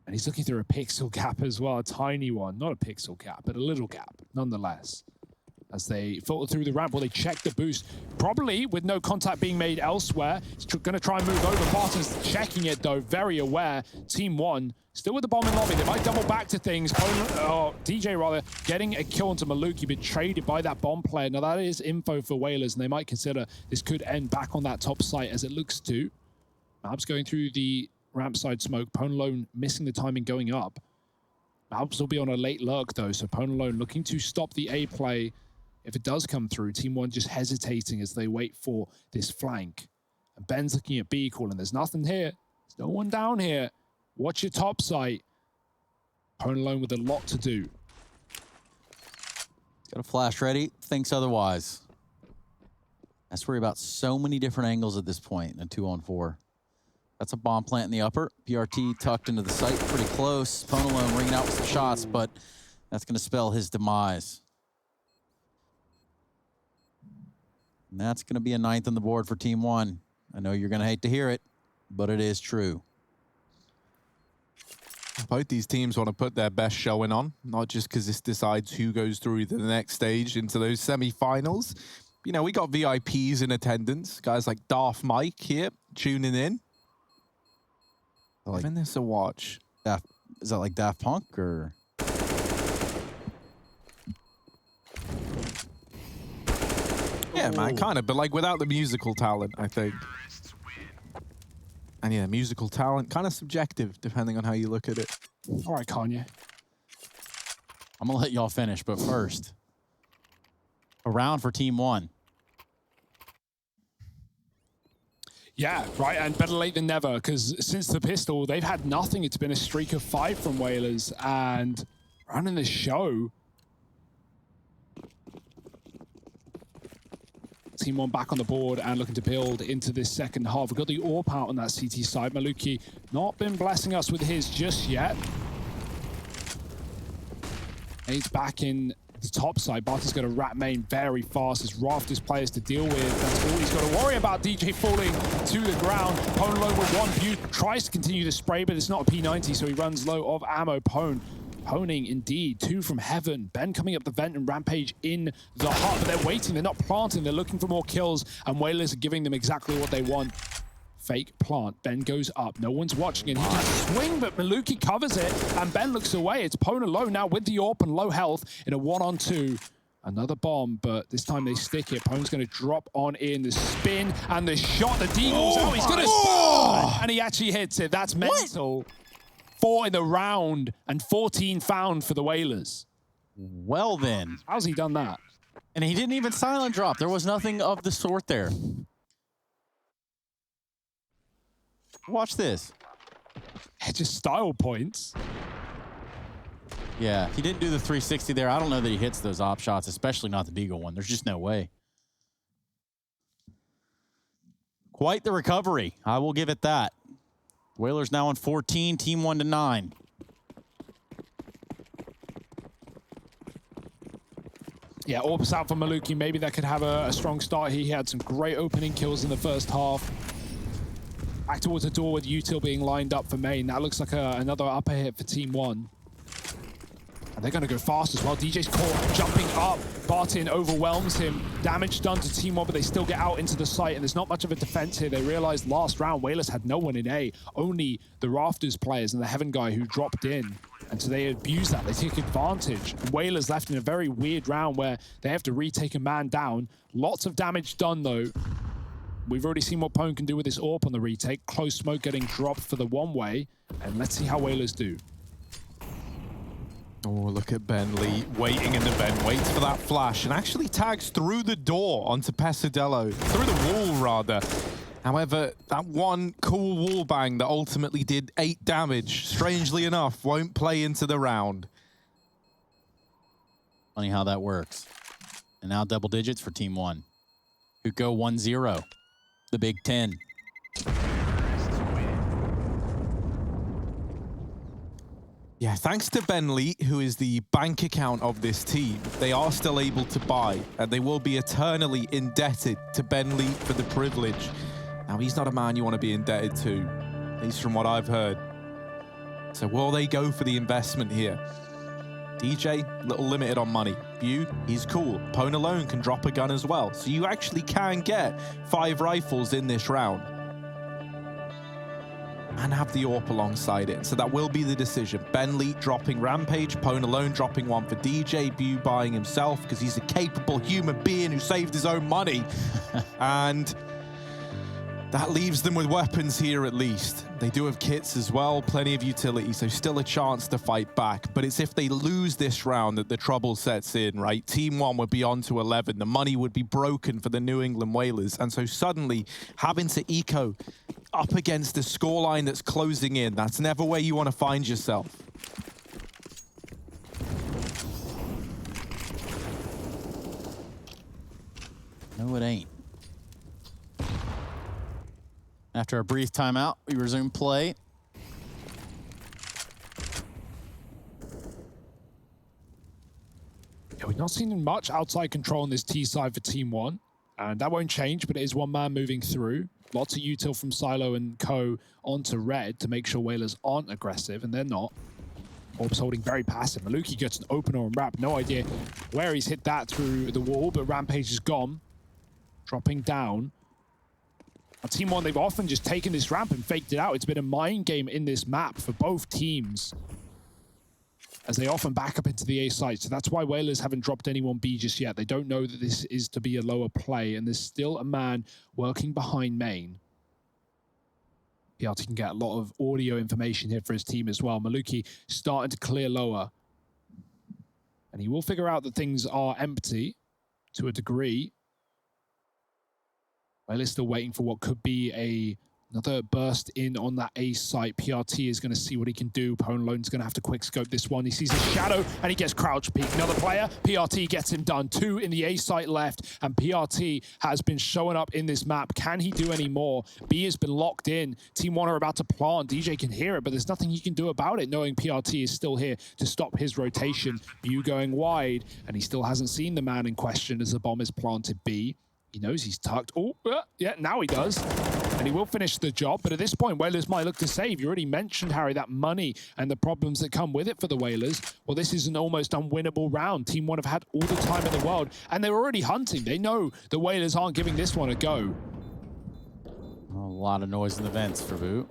[SPEAKER 2] And he's looking through a pixel gap as well, a tiny one. Not a pixel gap, but a little gap, nonetheless. As they filter through the ramp, well, they check the boost. Probably with no contact being made elsewhere. He's going to try and move over. Barton's checking it, though, very aware. Team 1, still with the bomb in lobby. They might double back to things. DJ, rather, getting a kill onto Maluki, but traded by that bomb player. Now, that is info for Whalers, and they might consider this could end back on that top site, as it looks to. Mabs going through the ramp side smoke. Ponalone missing the timing going up. Mabs will be on a late lurk, though, so Ponalone looking to stop the A play. If it does come through, Team 1 just hesitating as they wait for this flank. And Ben's looking at B, calling, there's nothing here. There's no one down here. Watch your top site. Ponalone with a lot to do.
[SPEAKER 1] Got a flash ready, thinks otherwise. Has to worry about so many different angles at this point in a 2-on-4. That's a bomb plant in the upper. PRT tucked into the site pretty close. Ponalone ringing out with some shots, but that's going to spell his demise. And that's going to be a 9th on the board for Team 1. I know you're going to hate to hear it, but it is true.
[SPEAKER 3] Both these teams want to put their best showing on, not just because this decides who goes through to the next stage into those semi-finals. You know, we got VIPs in attendance, guys like Darth Mike here tuning in. Giving this a watch.
[SPEAKER 1] Is that like Daft Punk or?
[SPEAKER 3] Yeah, man, kind of, but like without the musical talent, I think. And yeah, musical talent, kind of subjective, depending on how you look at it.
[SPEAKER 2] All right, Kanye.
[SPEAKER 1] I'm going to let y'all finish, but first, a round for Team 1.
[SPEAKER 2] Yeah, right, and better late than never, because since the pistol, they've had nothing. It's been a streak of 5 from Whalers, and running the show. Team 1 back on the board and looking to build into this second half. We've got the AWP out on that CT side. Maluki not been blessing us with his just yet. He's back in the top side. Barton's got to wrap main very fast. There's rafters players to deal with. That's all he's got to worry about. DJ falling to the ground. Pone low with 1 view. Tries to continue the spray, but it's not a P90, so he runs low of ammo. Pone. Poning indeed. 2 from heaven. Ben coming up the vent and Rampage in the hut, but they're waiting. They're not planting. They're looking for more kills, and Whalers are giving them exactly what they want. Fake plant. Ben goes up. No one's watching it. He can swing, but Maluki covers it, and Ben looks away. It's Pona low now with the AWP and low health in a 1-on-2. Another bomb, but this time they stick it. Pone's going to drop on in the spin and the shot. The deagle's out. He's going to spin, and he actually hits it. That's mental. 4 in the round and 14 found for the Whalers.
[SPEAKER 1] Well then.
[SPEAKER 2] How's he done that?
[SPEAKER 1] And he didn't even silent drop. There was nothing of the sort there. Watch this.
[SPEAKER 2] Just style points.
[SPEAKER 1] Yeah, he didn't do the 360 there. I don't know that he hits those op shots, especially not the Deagle one. There's just no way. Quite the recovery. I will give it that. Whalers now on 14, Team 1 to 9.
[SPEAKER 2] Yeah, AWP's out for Maluki. Maybe that could have a strong start. He had some great opening kills in the first half. Back towards the door with Util being lined up for main. That looks like another upper hit for Team 1. And they're going to go fast as well. DJ's caught jumping up. Bartin overwhelms him. Damage done to Team 1, but they still get out into the site, and there's not much of a defense here. They realized last round, Wailers had no one in A, only the Rafters players and the Heaven guy who dropped in. And so they abuse that. They take advantage. And Wailers left in a very weird round where they have to retake a man down. Lots of damage done, though. We've already seen what Pwn can do with this AWP on the retake. Close smoke getting dropped for the one-way. And let's see how Wailers do.
[SPEAKER 3] Oh, look at Ben Lee waiting in the vent, waits for that flash, and actually tags through the door onto Pesadello, through the wall rather. However, that one cool wall bang that ultimately did 8 damage, strangely enough, won't play into the round.
[SPEAKER 1] Funny how that works. And now double digits for Team 1, who go 1-0, the Big Ten.
[SPEAKER 3] Yeah, thanks to Ben Lee, who is the bank account of this team, they are still able to buy, and they will be eternally indebted to Ben Lee for the privilege. Now, he's not a man you want to be indebted to, at least from what I've heard. So will they go for the investment here? DJ, a little limited on money. View, he's cool. Pwn alone can drop a gun as well, so you actually can get 5 rifles in this round. And have the AWP alongside it. So that will be the decision. Ben Lee dropping Rampage, Pwn alone dropping one for DJ, Bu buying himself because he's a capable human being who saved his own money. And that leaves them with weapons here at least. They do have kits as well, plenty of utility, so still a chance to fight back. But it's if they lose this round that the trouble sets in, right? Team 1 would be on to 11. The money would be broken for the New England Whalers. And so suddenly having to eco up against the scoreline that's closing in, that's never where you want to find yourself.
[SPEAKER 1] No, it ain't. After a brief timeout, we resume play.
[SPEAKER 2] Yeah, we've not seen much outside control on this T side for Team 1. And that won't change, but it is one man moving through. Lots of util from Silo and Co. onto red to make sure Whalers aren't aggressive, and they're not. Orb's holding very passive. Maluki gets an opener on Rap. No idea where he's hit that through the wall, but Rampage is gone. Dropping down. Now, Team 1, they've often just taken this ramp and faked it out. It's been a mind game in this map for both teams, as they often back up into the A site. So that's why Whalers haven't dropped anyone B just yet. They don't know that this is to be a lower play, and there's still a man working behind main. PRT can get a lot of audio information here for his team as well. Maluki starting to clear lower. And he will figure out that things are empty to a degree. Whalers still waiting for what could be another burst in on that A site. PRT is going to see what he can do. Pwn Alone's going to have to quick scope this one. He sees a shadow and he gets crouch peek. Another player, PRT gets him done. 2 in the A site left, and PRT has been showing up in this map. Can he do any more? B has been locked in. Team 1 are about to plant. DJ can hear it, but there's nothing he can do about it, knowing PRT is still here to stop his rotation. View going wide, and he still hasn't seen the man in question as the bomb is planted B. He knows he's tucked. Oh, yeah, now he does. And he will finish the job. But at this point, Whalers might look to save. You already mentioned, Harry, that money and the problems that come with it for the Whalers. Well, this is an almost unwinnable round. Team 1 have had all the time in the world, and they're already hunting. They know the Whalers aren't giving this one a go.
[SPEAKER 1] A lot of noise in the vents for Boot.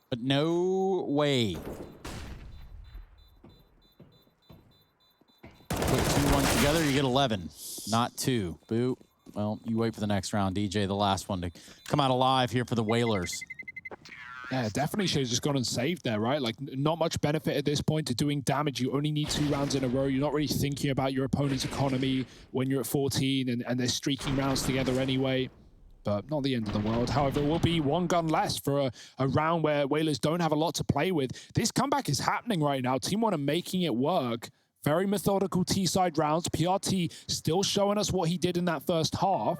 [SPEAKER 1] But no way. Put 2-1 together, you get 11. Not 2. Boo. Well, you wait for the next round. DJ, the last one to come out alive here for the Whalers.
[SPEAKER 2] Yeah, definitely should have just gone and saved there, right? Like, not much benefit at this point to doing damage. You only need 2 rounds in a row. You're not really thinking about your opponent's economy when you're at 14 and they're streaking rounds together anyway. But not the end of the world. However, it will be 1 gun less for a round where Whalers don't have a lot to play with. This comeback is happening right now. Team 1 are making it work. Very methodical T-side rounds. PRT still showing us what he did in that first half.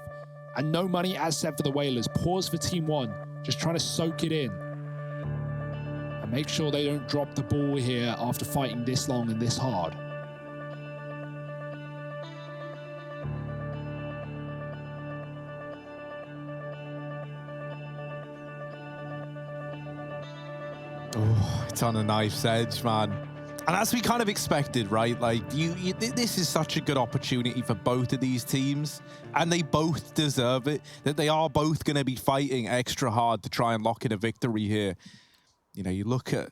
[SPEAKER 2] And no money as said for the Whalers. Pause for Team 1. Just trying to soak it in. And make sure they don't drop the ball here after fighting this long and this hard.
[SPEAKER 3] Oh, it's on a knife's edge, man. And as we kind of expected, right? Like, this is such a good opportunity for both of these teams, and they both deserve it, that they are both going to be fighting extra hard to try and lock in a victory here. You know, you look at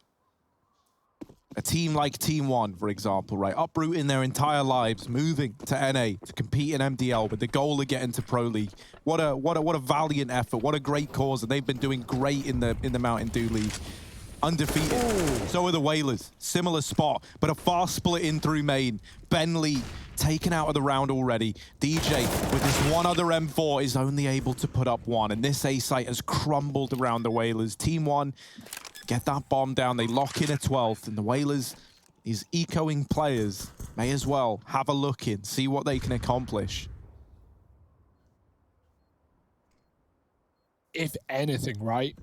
[SPEAKER 3] a team like Team 1, for example, right? Uprooting their entire lives, moving to NA to compete in MDL with the goal of getting to Pro League. What a valiant effort. What a great cause. And they've been doing great in the Mountain Dew League. Undefeated. Ooh. So are the Whalers. Similar spot, but a fast split in through main. Bentley taken out of the round already. DJ with this one other M4 is only able to put up one. And this A site has crumbled around the Whalers. Team 1 get that bomb down. They lock in a 12th. And the Whalers, these echoing players, may as well have a look in, see what they can accomplish.
[SPEAKER 2] If anything, right?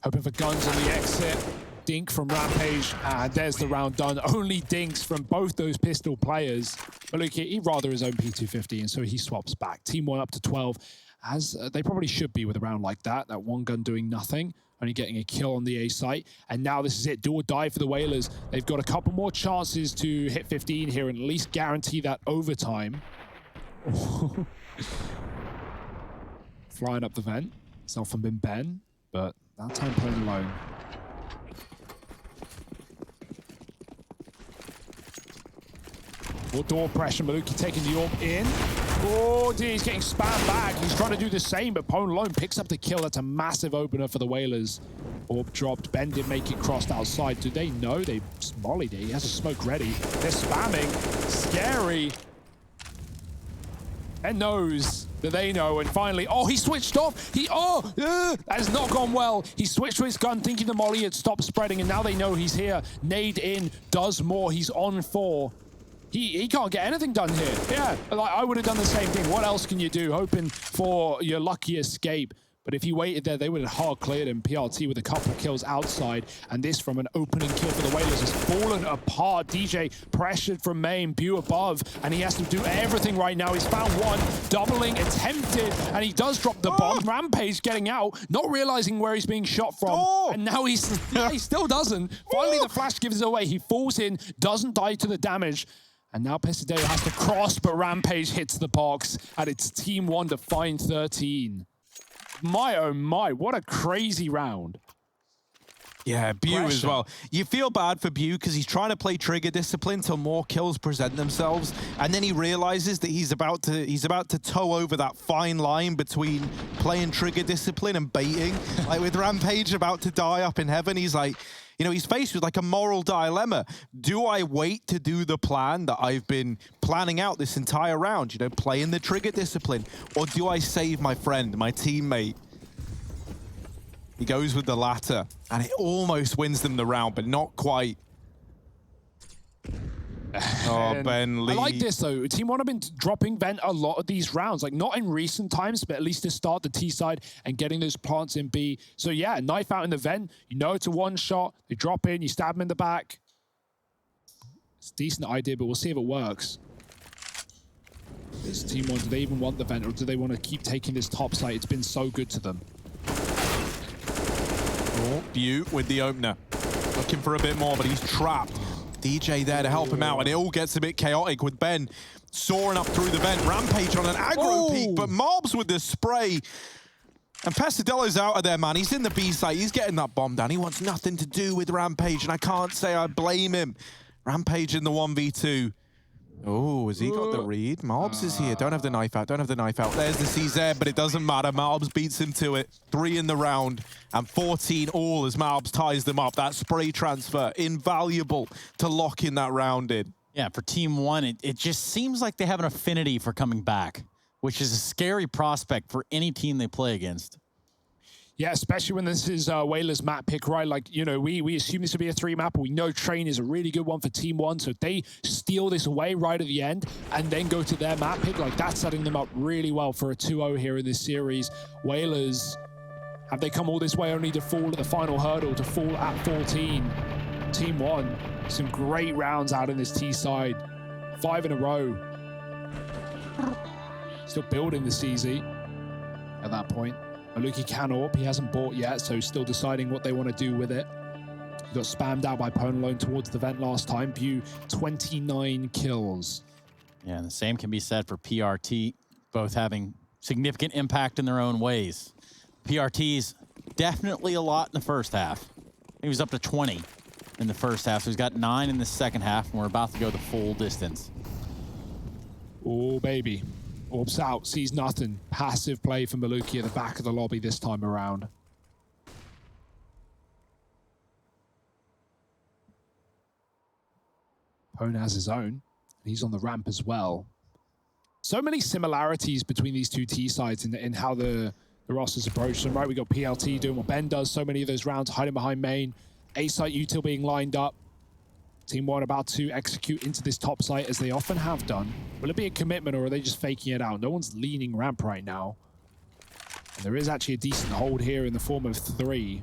[SPEAKER 2] Hoping for guns on the exit. Dink from Rampage, and there's the round done. Only dinks from both those pistol players. But look, he'd rather his own P250, and so he swaps back. Team 1 up to 12, as they probably should be with a round like that. That one gun doing nothing, only getting a kill on the A site. And now this is it, do or die for the Whalers. They've got a couple more chances to hit 15 here and at least guarantee that overtime. Flying up the vent. It's not from Ben, but that time playing alone. More door pressure, Maluki taking the orb in. Oh dear, he's getting spammed back. He's trying to do the same, but Pone alone picks up the kill. That's a massive opener for the Whalers. Orb dropped. Ben did make it crossed outside. Do they know? They mollied it. He has a smoke ready. They're spamming. Scary. Ben knows that they know, and finally, oh, he switched off. That has not gone well. He switched to his gun, thinking the molly had stopped spreading, and now they know he's here. Nade in, does more. He's on 4. He can't get anything done here. Yeah, like I would have done the same thing. What else can you do? Hoping for your lucky escape. But if he waited there, they would have hard cleared him. PRT with a couple kills outside. And this from an opening kill for the Whalers has fallen apart. DJ pressured from main, Bew above. And he has to do everything right now. He's found one, doubling, attempted. And he does drop the bomb. Rampage getting out, not realizing where he's being shot from. And now he still doesn't. Finally, the flash gives it away. He falls in, doesn't die to the damage. And now Pesadeo has to cross, but Rampage hits the box. And it's Team 1 to find 13. My, oh my, what a crazy round.
[SPEAKER 3] Yeah, Bew as well. You feel bad for Bew because he's trying to play trigger discipline till more kills present themselves, and then he realizes that he's about to toe over that fine line between playing trigger discipline and baiting. Like with Rampage about to die up in heaven, he's like, you know, he's faced with like a moral dilemma. Do I wait to do the plan that I've been planning out this entire round, you know, playing the trigger discipline, or do I save my friend, my teammate? He goes with the latter, and it almost wins them the round, but not quite. Oh, Ben Lee.
[SPEAKER 2] I like this, though. Team 1 have been dropping Vent a lot of these rounds. Like, not in recent times, but at least to start the T side and getting those plants in B. So, yeah, knife out in the Vent. You know it's a one-shot. They drop in. You stab them in the back. It's a decent idea, but we'll see if it works. This Team 1, do they even want the Vent, or do they want to keep taking this top site? It's been so good to them.
[SPEAKER 3] Oh, Bew with the opener. Looking for a bit more, but he's trapped. DJ there to help him out, and it all gets a bit chaotic with Ben soaring up through the vent. Rampage on an aggro peak, but Mobs with the spray. And Pesadelo's out of there, man. He's in the B site. He's getting that bomb down. He wants nothing to do with Rampage, and I can't say I blame him. Rampage in the 1v2. Oh, has he got the read? Mobs is here. Don't have the knife out. Don't have the knife out. There's the CZ, but it doesn't matter. Mobs beats him to it. 3 in the round and 14 all as Mobs ties them up. That spray transfer, invaluable to lock in that round in.
[SPEAKER 1] Yeah, for Team 1, it just seems like they have an affinity for coming back, which is a scary prospect for any team they play against.
[SPEAKER 2] Yeah, especially when this is Whalers map pick, right? Like, you know, we assume this would be a 3 map, but we know Train is a really good one for Team 1. So if they steal this away right at the end and then go to their map pick, like that's setting them up really well for a 2-0 here in this series. Whalers, have they come all this way only to fall at the final hurdle, to fall at 14? Team 1, some great rounds out in this T side. 5 in a row. Still building the CZ at that point. Maluki can AWP, he hasn't bought yet, so still deciding what they want to do with it. He got spammed out by Pone towards the vent last time. Bew, 29 kills.
[SPEAKER 1] Yeah, and the same can be said for PRT, both having significant impact in their own ways. PRT's definitely a lot in the first half. He was up to 20 in the first half, so he's got 9 in the second half, and we're about to go the full distance.
[SPEAKER 2] Oh, baby. Orbs out, sees nothing. Passive play for Maluki at the back of the lobby this time around. Pone has his own. He's on the ramp as well. So many similarities between these two T sides in how the rosters approach them, right? We got PLT doing what Ben does so many of those rounds, hiding behind main. A site util being lined up. Team 1 about to execute into this top site as they often have done. Will it be a commitment or are they just faking it out? No one's leaning ramp right now. And there is actually a decent hold here in the form of 3.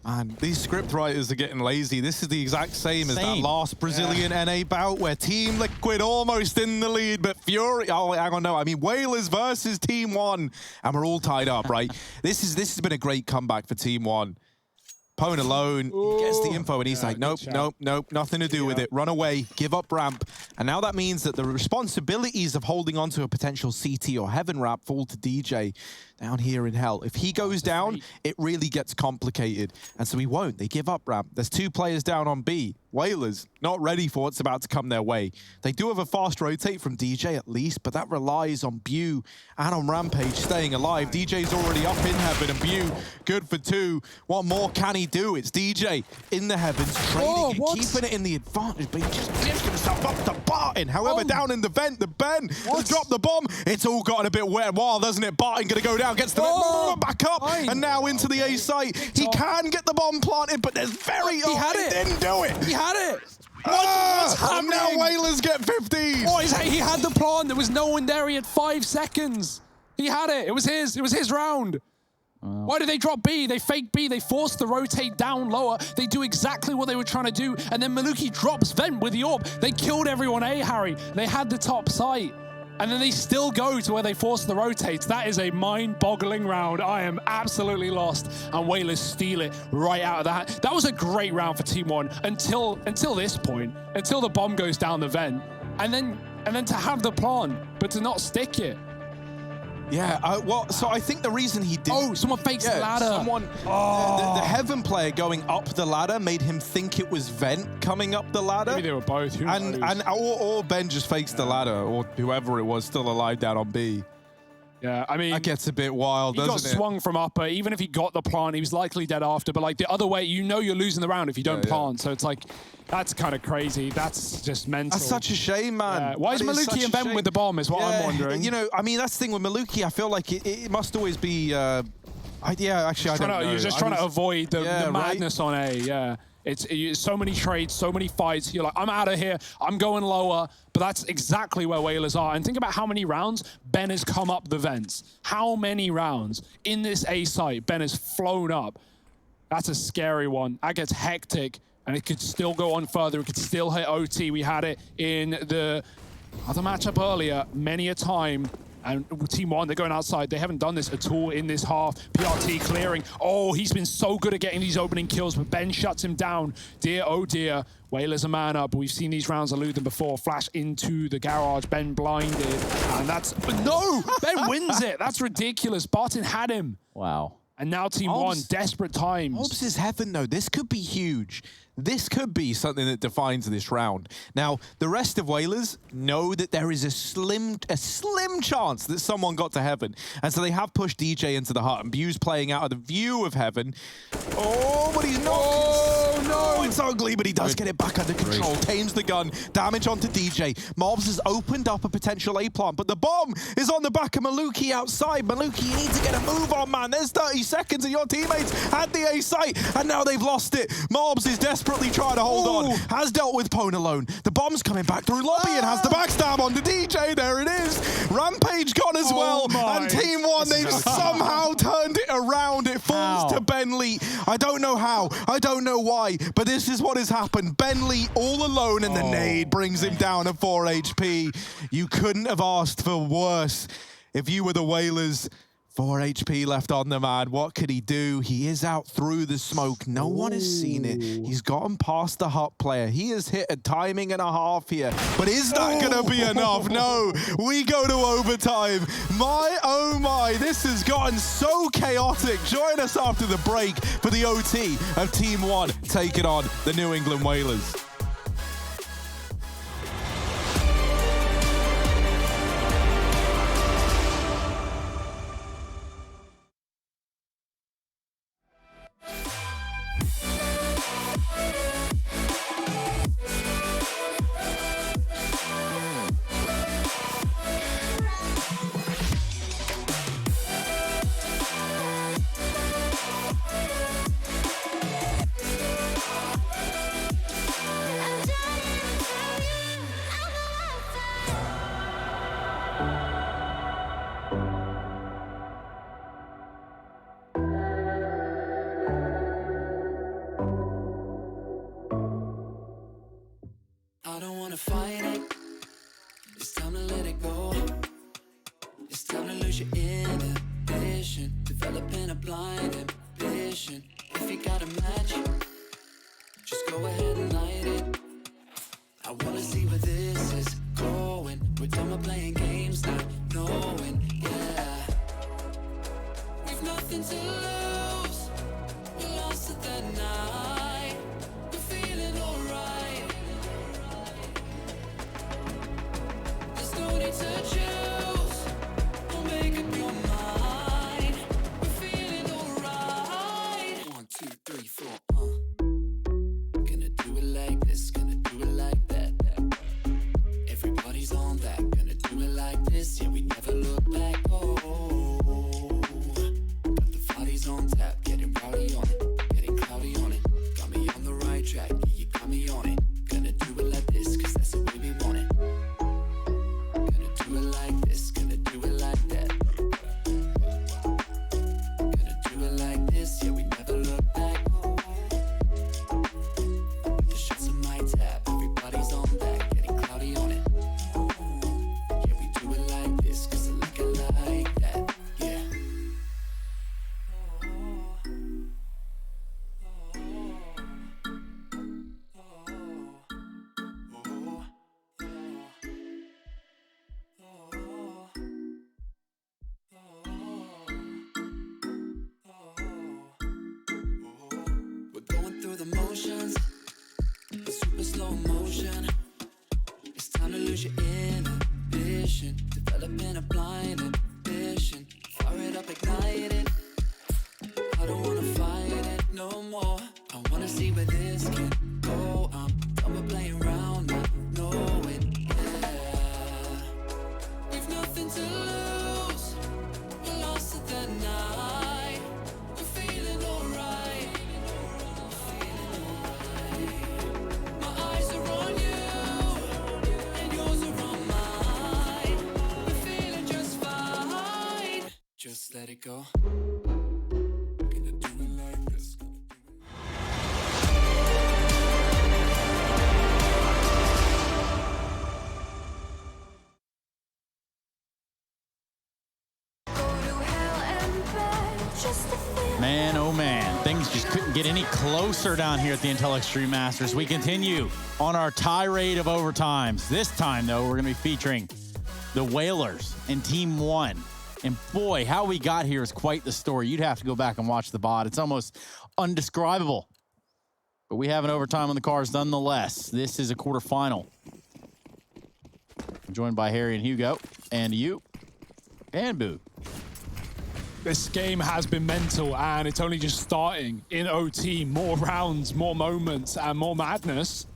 [SPEAKER 3] Man, these script writers are getting lazy. This is the exact same as that last Brazilian NA bout where Team Liquid almost in the lead, but Fury, oh, hang on, no. I mean, Whalers versus Team 1, and we're all tied up, right? This has been a great comeback for Team 1. Pone alone, he gets the info and he's like, nope, nope, nope, nothing to do with it. Run away, give up ramp. And now that means that the responsibilities of holding on to a potential CT or Heaven ramp fall to DJ down here in Hell. If he goes down, it really gets complicated. And so he won't. They give up ramp. There's 2 players down on B. Whalers not ready for what's about to come their way. They do have a fast rotate from DJ at least, but that relies on Bew and on Rampage staying alive. DJ's already up in Heaven, and Bew good for 2. What more can he do? It's DJ in the Heavens, trading and keeping it in the advantage, but he just gives himself up to Barton. However, down in the vent, the Ben has dropped the bomb. It's all gotten a bit wet wild, doesn't it? Barton gonna go down, gets the back up, and now into the A site. He can get the bomb planted, but there's very...
[SPEAKER 5] He had it.
[SPEAKER 3] Didn't do it.
[SPEAKER 5] He had it.
[SPEAKER 3] What's happening? Now Whalers get 15.
[SPEAKER 5] Oh, he had the plan. There was no one there. He had 5 seconds. He had it. It was his. It was his round. Why did they drop B? They fake B. They forced the rotate down lower. They do exactly what they were trying to do. And then Maluki drops vent with the orb. They killed everyone A, Harry. They had the top site. And then they still go to where they force the rotates. That is a mind-boggling round. I am absolutely lost. And Whalers steal it right out of that. That was a great round for Team 1 until this point, until the bomb goes down the vent. And then to have the plan, but to not stick it.
[SPEAKER 3] Yeah, well, so I think the reason he did...
[SPEAKER 5] Oh, someone fakes the ladder.
[SPEAKER 3] Someone, the Heaven player going up the ladder made him think it was Vent coming up the ladder.
[SPEAKER 2] Maybe they were both. Who knows?
[SPEAKER 3] Or Ben just fakes the ladder, or whoever it was still alive down on B.
[SPEAKER 2] Yeah, I mean...
[SPEAKER 3] That gets a bit wild, doesn't it?
[SPEAKER 2] He got swung from upper. Even if he got the plant, he was likely dead after. But like the other way, you know you're losing the round if you don't plant. So it's like, that's kind of crazy. That's just mental.
[SPEAKER 3] That's such a shame, man.
[SPEAKER 2] Yeah. Why is Maluki and Ben with the bomb is what I'm wondering.
[SPEAKER 3] You know, I mean, that's the thing with Maluki. I feel like it must always be... I don't know.
[SPEAKER 2] You're just trying to avoid the madness on A, yeah. It's so many trades, so many fights. You're like, I'm out of here. I'm going lower. But that's exactly where Whalers are. And think about how many rounds Ben has come up the vents. How many rounds in this A site Ben has flown up. That's a scary one. That gets hectic. And it could still go on further. It could still hit OT. We had it in the other matchup earlier, many a time. And Team 1, they're going outside. They haven't done this at all in this half. PRT clearing. Oh, he's been so good at getting these opening kills, but Ben shuts him down. Dear, oh dear. Whalers a man up. We've seen these rounds elude them before. Flash into the garage. Ben blinded. And that's... No! Ben wins it. That's ridiculous. Barton had him.
[SPEAKER 1] Wow.
[SPEAKER 2] And now Team 1, desperate times.
[SPEAKER 3] Orbs is Heaven, though. This could be huge. This could be something that defines this round. Now, the rest of Whalers know that there is a slim chance that someone got to Heaven. And so they have pushed DJ into the hut. And Bew's playing out of the view of Heaven. Oh, but he's not. Oh, no. It's ugly, but he does get it back under control. Tames the gun. Damage onto DJ. Mobs has opened up a potential A plant, but the bomb is on the back of Maluki outside. Maluki, you need to get a move on, man. There's 30 seconds and your teammates had the A site, and now they've lost it. Mobs is desperately trying to hold on. Has dealt with Pone alone. The bomb's coming back through lobby and has the backstab on the DJ. There it is. Rampage gone as well. And Team 1, they've somehow turned it around. It falls to Ben Lee. I don't know how. I don't know why. But this is what has happened. Ben Lee all alone, and the nade brings him down to 4 HP. You couldn't have asked for worse if you were the Whalers. 4 HP left on the man. What could he do? He is out through the smoke. No one has seen it. He's gotten past the hot player. He has hit a timing and a half here. But is that going to be enough? No. We go to overtime. My, oh my. This has gotten so chaotic. Join us after the break for the OT of Team 1 taking on the New England Whalers.
[SPEAKER 6] I don't wanna fight it. It's time to let it go. It's time to lose your inhibition. Developing a blind ambition. If you got a match, just go ahead and light it. I wanna see where this is going. We're done with playing games, not knowing, yeah. We've nothing to lose. We lost it that night. We're feeling alright. There's no need to choose. Don't make up your mind. We're feeling alright. 1, 2, 3, 4, Gonna do it like this, gonna do it like that. Everybody's on that, gonna do it like this. Yeah, we never look back. Oh, got the parties on tap, getting rowdy on it, getting cloudy on it. Got me on the right track, yeah, you got me on it. Gonna do it like this, cause that's the way we want it. Gonna do it like this, gonna do it like that. Gonna do it like this, yeah, we never look back. The shots on my tab, everybody's on that, getting cloudy on it. Yeah, we do it like this, cause I like it like that, yeah. We're going through the motions, in super slow motion. It's time to lose your inhibition, developing a blind ambition. Fire it up, ignite it. I don't wanna fight it no more. I wanna see where this can go. I'm done with playing around, not knowing, yeah. We've nothing to lose. We lost it that night. We're feeling alright. My eyes are on you, and yours are on mine. We're feeling just fine. Just let it go. Gonna do it like this.
[SPEAKER 4] Go to hell and back just to feel.
[SPEAKER 1] Man, oh man, things just couldn't get any closer down here at the Intel Extreme Masters. We continue on our tirade of overtimes. This time, though, we're going to be featuring the Whalers and Team 1. And boy, how we got here is quite the story. You'd have to go back and watch the VOD. It's almost undescribable. But we have an overtime on the cards nonetheless. This is a quarterfinal. I'm joined by Harry and Hugo, and you, and Boo.
[SPEAKER 2] This game has been mental, and it's only just starting in OT. More rounds, more moments, and more madness.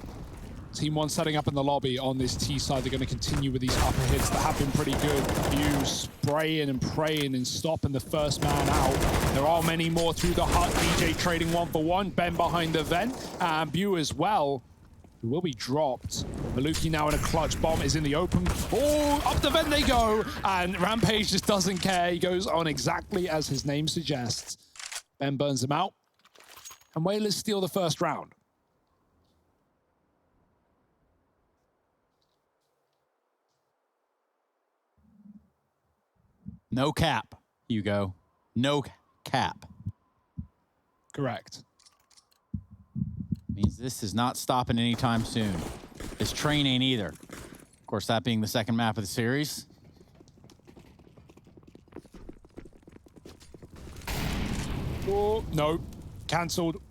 [SPEAKER 2] Team 1 setting up in the lobby on this T side. They're going to continue with these upper hits that have been pretty good. You spraying and praying and stopping the first man out. There are many more through the hut. DJ trading 1 for 1. Ben behind the vent, and Bew as well, who will be dropped. Maluki now in a clutch. Bomb is in the open. Oh, up the vent they go. And Rampage just doesn't care. He goes on exactly as his name suggests. Ben burns him out. And Whalers steal the first round.
[SPEAKER 1] No cap. Hugo. No cap.
[SPEAKER 2] Correct.
[SPEAKER 1] Means this is not stopping anytime soon. This train ain't either. Of course, that being the second map of the series.
[SPEAKER 2] Oh, no. Cancelled.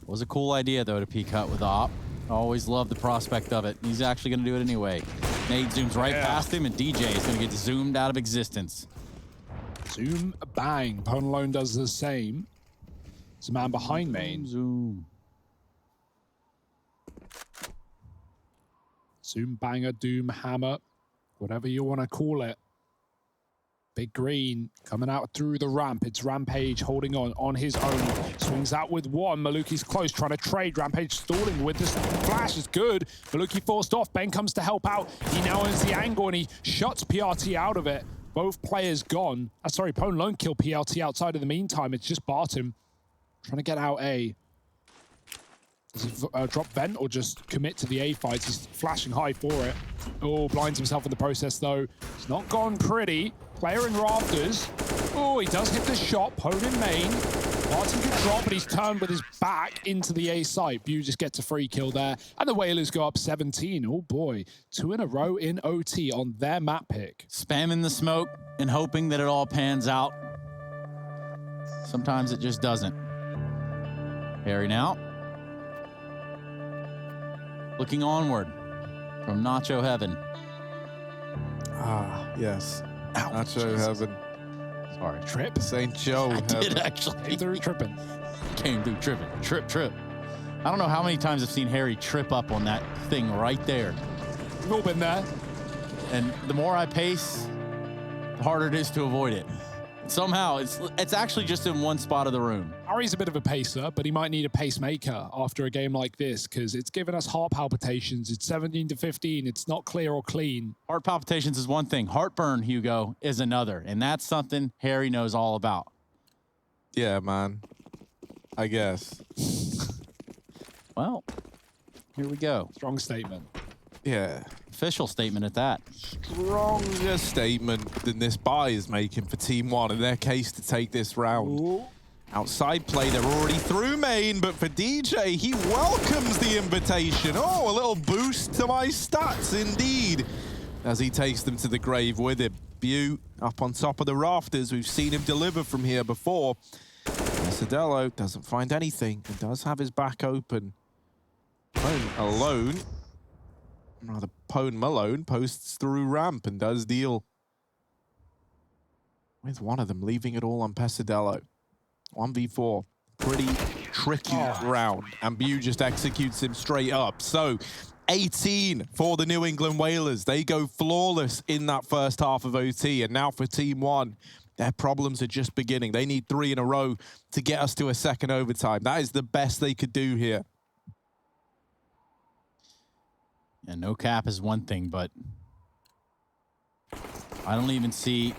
[SPEAKER 1] Was a cool idea, though, to peek cut with Op. Always loved the prospect of it. He's actually going to do it anyway. Nade zooms right past him, and DJ is going to get zoomed out of existence.
[SPEAKER 2] Zoom, bang. Pwn Alone does the same. There's a man behind main.
[SPEAKER 1] Zoom.
[SPEAKER 2] Zoom, banger, doom, hammer. Whatever you want to call it. Big Green coming out through the ramp. It's Rampage holding on his own. Swings out with one. Maluki's close, trying to trade. Rampage stalling with this flash is good. Maluki forced off. Ben comes to help out. He now owns the angle and he shuts PRT out of it. Both players gone. Sorry, Pwn Alone kill PLT outside of the meantime. It's just Barton trying to get out A. Does he drop vent or just commit to the A fights? He's flashing high for it. Oh, blinds himself in the process though. It's not gone pretty. Player in rafters. Oh, he does hit the shot. Pwn in main. Barton can drop, but he's turned with his back into the A site. Bew just gets a free kill there. And the Whalers go up 17. Oh boy, 2 in a row in OT on their map pick.
[SPEAKER 1] Spamming the smoke and hoping that it all pans out. Sometimes it just doesn't. Harry now. Looking onward from Nacho Heaven.
[SPEAKER 3] Ah, yes.
[SPEAKER 1] Ow,
[SPEAKER 3] Nacho
[SPEAKER 1] Jesus.
[SPEAKER 3] Heaven.
[SPEAKER 1] Sorry,
[SPEAKER 2] Trip.
[SPEAKER 3] St. Joe
[SPEAKER 1] I
[SPEAKER 3] Heaven.
[SPEAKER 1] did actually.
[SPEAKER 2] Came through tripping.
[SPEAKER 1] Came through tripping. Trip. I don't know how many times I've seen Harry trip up on that thing right there.
[SPEAKER 2] We've all been there.
[SPEAKER 1] And the more I pace, the harder it is to avoid it. Somehow, it's actually just in one spot of the room.
[SPEAKER 2] Harry's a bit of a pacer, but he might need a pacemaker after a game like this because it's given us heart palpitations. It's 17-15. It's not clear or clean.
[SPEAKER 1] Heart palpitations is one thing. Heartburn, Hugo, is another. And that's something Harry knows all about.
[SPEAKER 3] Yeah, man. I guess.
[SPEAKER 1] Well, here we go.
[SPEAKER 2] Strong statement.
[SPEAKER 3] Yeah.
[SPEAKER 1] Official statement at that.
[SPEAKER 3] Stronger statement than this buy is making for Team 1 in their case to take this round.
[SPEAKER 2] Ooh.
[SPEAKER 3] Outside play, they're already through main, but for DJ, he welcomes the invitation. Oh, a little boost to my stats, indeed, as he takes them to the grave with him. Bew up on top of the rafters. We've seen him deliver from here before. Cidello doesn't find anything and does have his back open. Pwn Alone, rather Pwn Malone, posts through ramp and does deal with one of them, leaving it all on Pesadello. 1v4, pretty tricky round, and Bew just executes him straight up. So 18 for the New England Whalers. They go flawless in that first half of OT, and now for Team 1, their problems are just beginning. They need 3 in a row to get us to a second overtime. That is the best they could do here.
[SPEAKER 1] And no cap is one thing, but I don't even see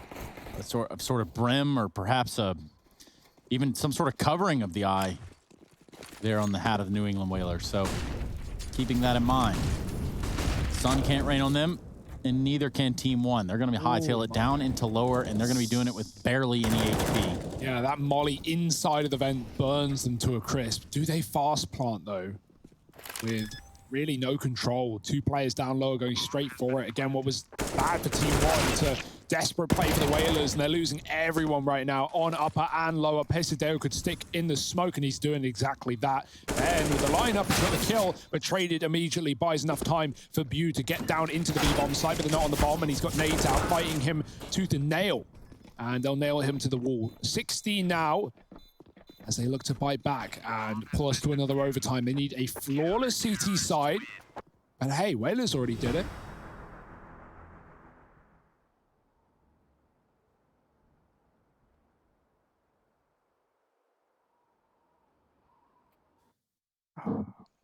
[SPEAKER 1] a sort of brim or perhaps even some sort of covering of the eye there on the hat of the New England Whalers. So keeping that in mind, sun can't rain on them, and neither can Team 1. They're going to hightail it down into lower, and they're going to be doing it with barely any HP.
[SPEAKER 2] Yeah, that molly inside of the vent burns them to a crisp. Do they fast plant, though? With really no control. 2 players down low going straight for it. Again, what was bad for Team 1. It's a desperate play for the Whalers, and they're losing everyone right now on upper and lower. Pesadeo could stick in the smoke, and he's doing exactly that. And with the lineup, he's got the kill, but traded immediately, buys enough time for Bew to get down into the B-bomb site, but they're not on the bomb, and he's got nades out, fighting him tooth and nail. And they'll nail him to the wall. 16 now, as they look to bite back and pull us to another overtime. They need a flawless CT side. But hey, Whalers already did it.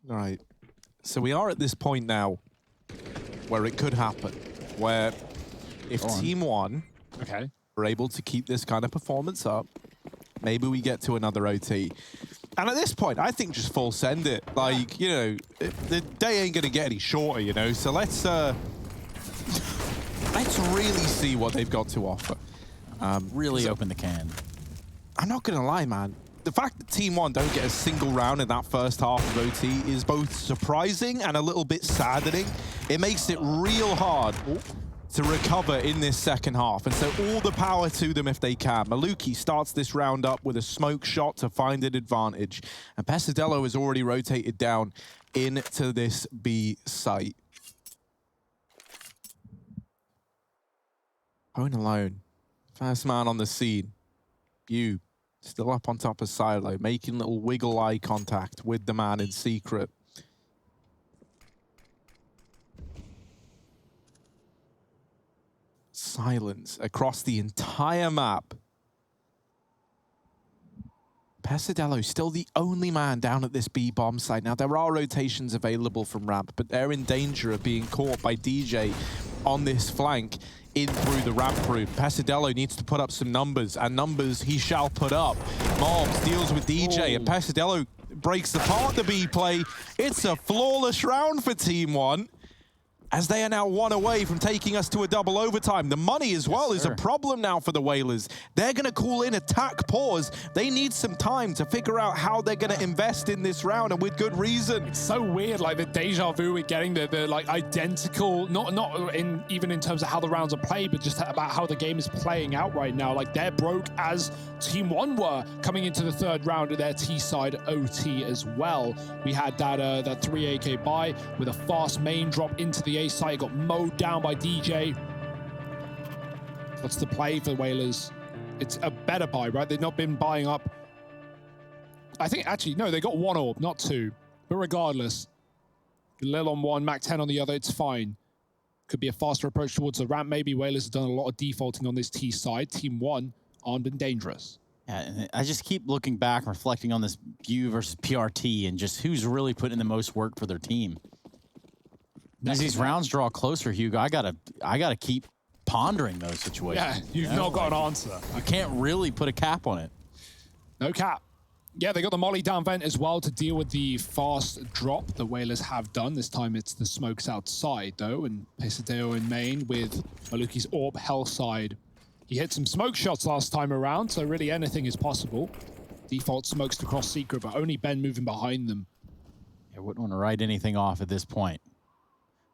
[SPEAKER 3] Right. So we are at this point now where it could happen, where if Team 1
[SPEAKER 2] Okay.
[SPEAKER 3] are able to keep this kind of performance up, maybe we get to another OT. And at this point, I think just full send it. Like, you know, the day ain't gonna get any shorter, you know? So let's really see what they've got to offer.
[SPEAKER 1] Really open the can.
[SPEAKER 3] I'm not gonna lie, man. The fact that Team 1 don't get a single round in that first half of OT is both surprising and a little bit saddening. It makes it real hard to recover in this second half, and so all the power to them if they can. Maluki starts this round up with a smoke shot to find an advantage, and Pesadello has already rotated down into this B site. Hone alone, first man on the scene. You. Still up on top of Silo, making little wiggle eye contact with the man in secret. Silence across the entire map. Pesadello still the only man down at this B bomb site. Now, there are rotations available from ramp, but they're in danger of being caught by DJ on this flank in through the ramp route. Pesadello needs to put up some numbers, and numbers he shall put up. Mobs deals with DJ, and Pesadello breaks apart the B play. It's a flawless round for Team 1, as they are now one away from taking us to a double overtime. The money as well is a problem now for the Whalers. They're going to call in attack pause. They need some time to figure out how they're going to invest in this round, and with good reason.
[SPEAKER 2] It's so weird, like the deja vu we're getting, the like identical, not in even in terms of how the rounds are played, but just about how the game is playing out right now. Like they're broke as Team 1 were coming into the third round of their T side OT as well. We had that 3 AK buy with a fast main drop into the A side, got mowed down by DJ. What's the play for the Whalers? It's a better buy, right? They've not been buying up. I think actually, no, they got 1 orb, not 2. But regardless, Lil on 1, Mac 10 on the other, it's fine. Could be a faster approach towards the ramp. Maybe Whalers have done a lot of defaulting on this T side. Team 1, armed and dangerous.
[SPEAKER 1] Yeah, and I just keep looking back and reflecting on this BU versus PRT and just who's really putting in the most work for their team. As these rounds draw closer, Hugo, I gotta keep pondering those situations.
[SPEAKER 2] Yeah, you've not got an answer.
[SPEAKER 1] I can't really put a cap on it.
[SPEAKER 2] No cap. Yeah, they got the molly down vent as well to deal with the fast drop the Whalers have done. This time it's the smokes outside, though, and Pesadeo in main with Maluki's orb hell side. He hit some smoke shots last time around, so really anything is possible. Default smokes to cross secret, but only Ben moving behind them.
[SPEAKER 1] I wouldn't want to write anything off at this point.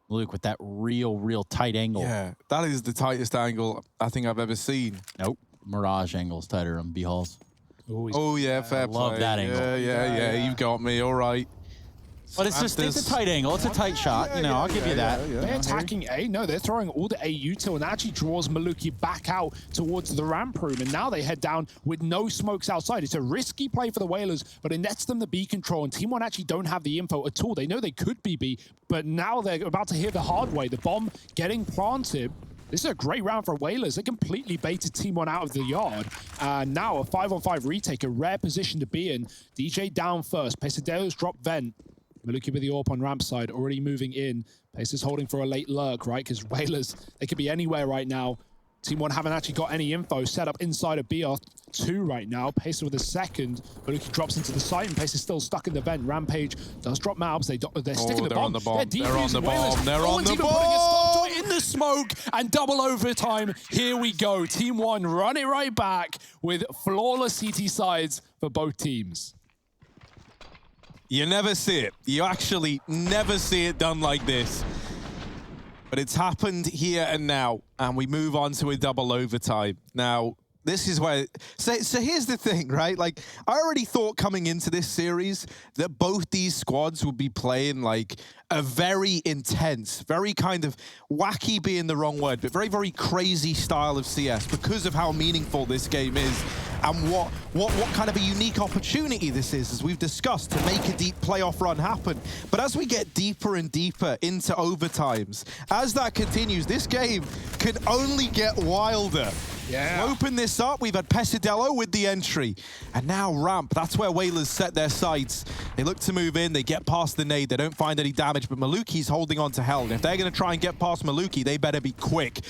[SPEAKER 1] Luke, with that real tight angle.
[SPEAKER 3] Yeah, that is the tightest angle I think I've ever seen.
[SPEAKER 1] Nope. Mirage angle's tighter on B-Halls.
[SPEAKER 3] Oh, yeah, fair play.
[SPEAKER 1] Love that angle.
[SPEAKER 3] Yeah, you've got me, all right.
[SPEAKER 1] But it's a tight angle. It's a tight shot. You know, I'll give you that.
[SPEAKER 2] They're attacking A. No, they're throwing all the A util, and that actually draws Maluki back out towards the ramp room. And now they head down with no smokes outside. It's a risky play for the Whalers, but it nets them the B control. And Team 1 actually don't have the info at all. They know they could be B, but now they're about to hear the hard way. The bomb getting planted. This is a great round for Whalers. They completely baited Team 1 out of the yard. And now a 5-on-5 retake, a rare position to be in. DJ down first. Pesadeo's drop vent. Maluki with the AWP on ramp side, already moving in. Pace is holding for a late lurk, right? Because Whalers, they could be anywhere right now. Team 1 haven't actually got any info set up inside of BR2 right now. Pace with a second. Maluki drops into the site, and Pace is still stuck in the vent. Rampage does drop Malbs. They're sticking the bomb.
[SPEAKER 3] On the bomb.
[SPEAKER 2] They're on the bomb.
[SPEAKER 3] They're on the
[SPEAKER 2] Even putting a stop to it in the smoke, and double overtime. Here we go. Team 1 run it right back with flawless CT sides for both teams.
[SPEAKER 3] You never see it. You actually never see it done like this. But it's happened here and now, and we move on to a double overtime. Now, this is where... So here's the thing, right? Like, I already thought coming into this series that both these squads would be playing, like, a very intense, very kind of wacky being the wrong word, but very, very crazy style of CS because of how meaningful this game is and what kind of a unique opportunity this is, as we've discussed, to make a deep playoff run happen. But as we get deeper and deeper into overtimes, as that continues, this game can only get wilder.
[SPEAKER 2] Yeah.
[SPEAKER 3] Open this up, we've had Pesadello with the entry. And now ramp, that's where Whalers set their sights. They look to move in, they get past the nade, they don't find any damage, but Maluki's holding on to hell. And if they're gonna try and get past Maluki, they better be quick.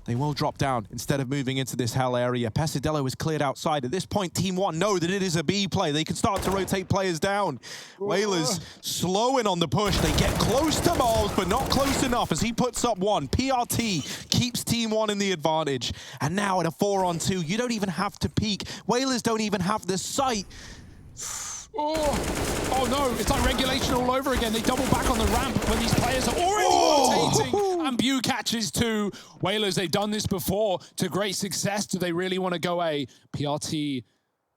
[SPEAKER 3] They will drop down instead of moving into this hell area. Pesadillo is cleared outside. At this point, Team 1 know that it is a B play. They can start to rotate players down. Whalers slowing on the push. They get close to Mars, but not close enough as he puts up one. PRT keeps Team 1 in the advantage. And now at a 4-on-2, you don't even have to peek. Whalers don't even have the sight.
[SPEAKER 5] Oh no, it's like regulation all over again. They double back on the ramp when these players are already rotating. And Bew catches two. Whalers, they've done this before to great success. Do they really want to go A? PRT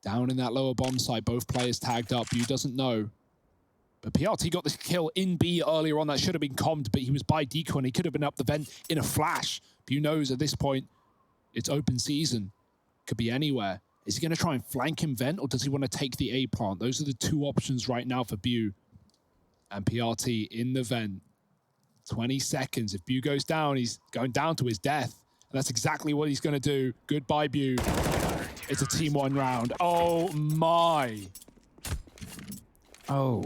[SPEAKER 5] down in that lower bomb site. Both players tagged up. Bew doesn't know. But PRT got this kill in B earlier on. That should have been commed, but he was by decoy and he could have been up the vent in a flash. Bew knows at this point, it's open season. Could be anywhere. Is he going to try and flank him vent, or does he want to take the A plant? Those are the two options right now for Bew. And PRT in the vent. 20 seconds. If Bew goes down, he's going down to his death. And that's exactly what he's going to do. Goodbye, Bew. It's a Team 1 round. Oh, my.
[SPEAKER 1] Oh,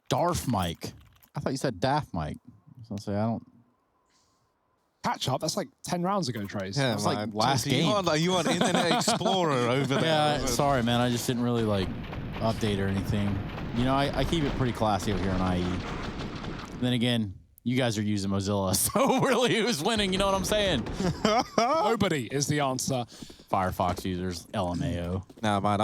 [SPEAKER 1] Darf Mike. I thought you said Daft Mike. So I'll say I don't.
[SPEAKER 5] Catch up. That's like 10 rounds ago, Trace.
[SPEAKER 3] Yeah,
[SPEAKER 1] It's like last game.
[SPEAKER 3] You want Internet Explorer over there.
[SPEAKER 1] Yeah, sorry, man. I just didn't really like update or anything. You know, I keep it pretty classy over here on IE. Then again, you guys are using Mozilla, so really who's winning? You know what I'm saying?
[SPEAKER 5] Nobody is the answer.
[SPEAKER 1] Firefox users, LMAO.
[SPEAKER 3] Nah, man,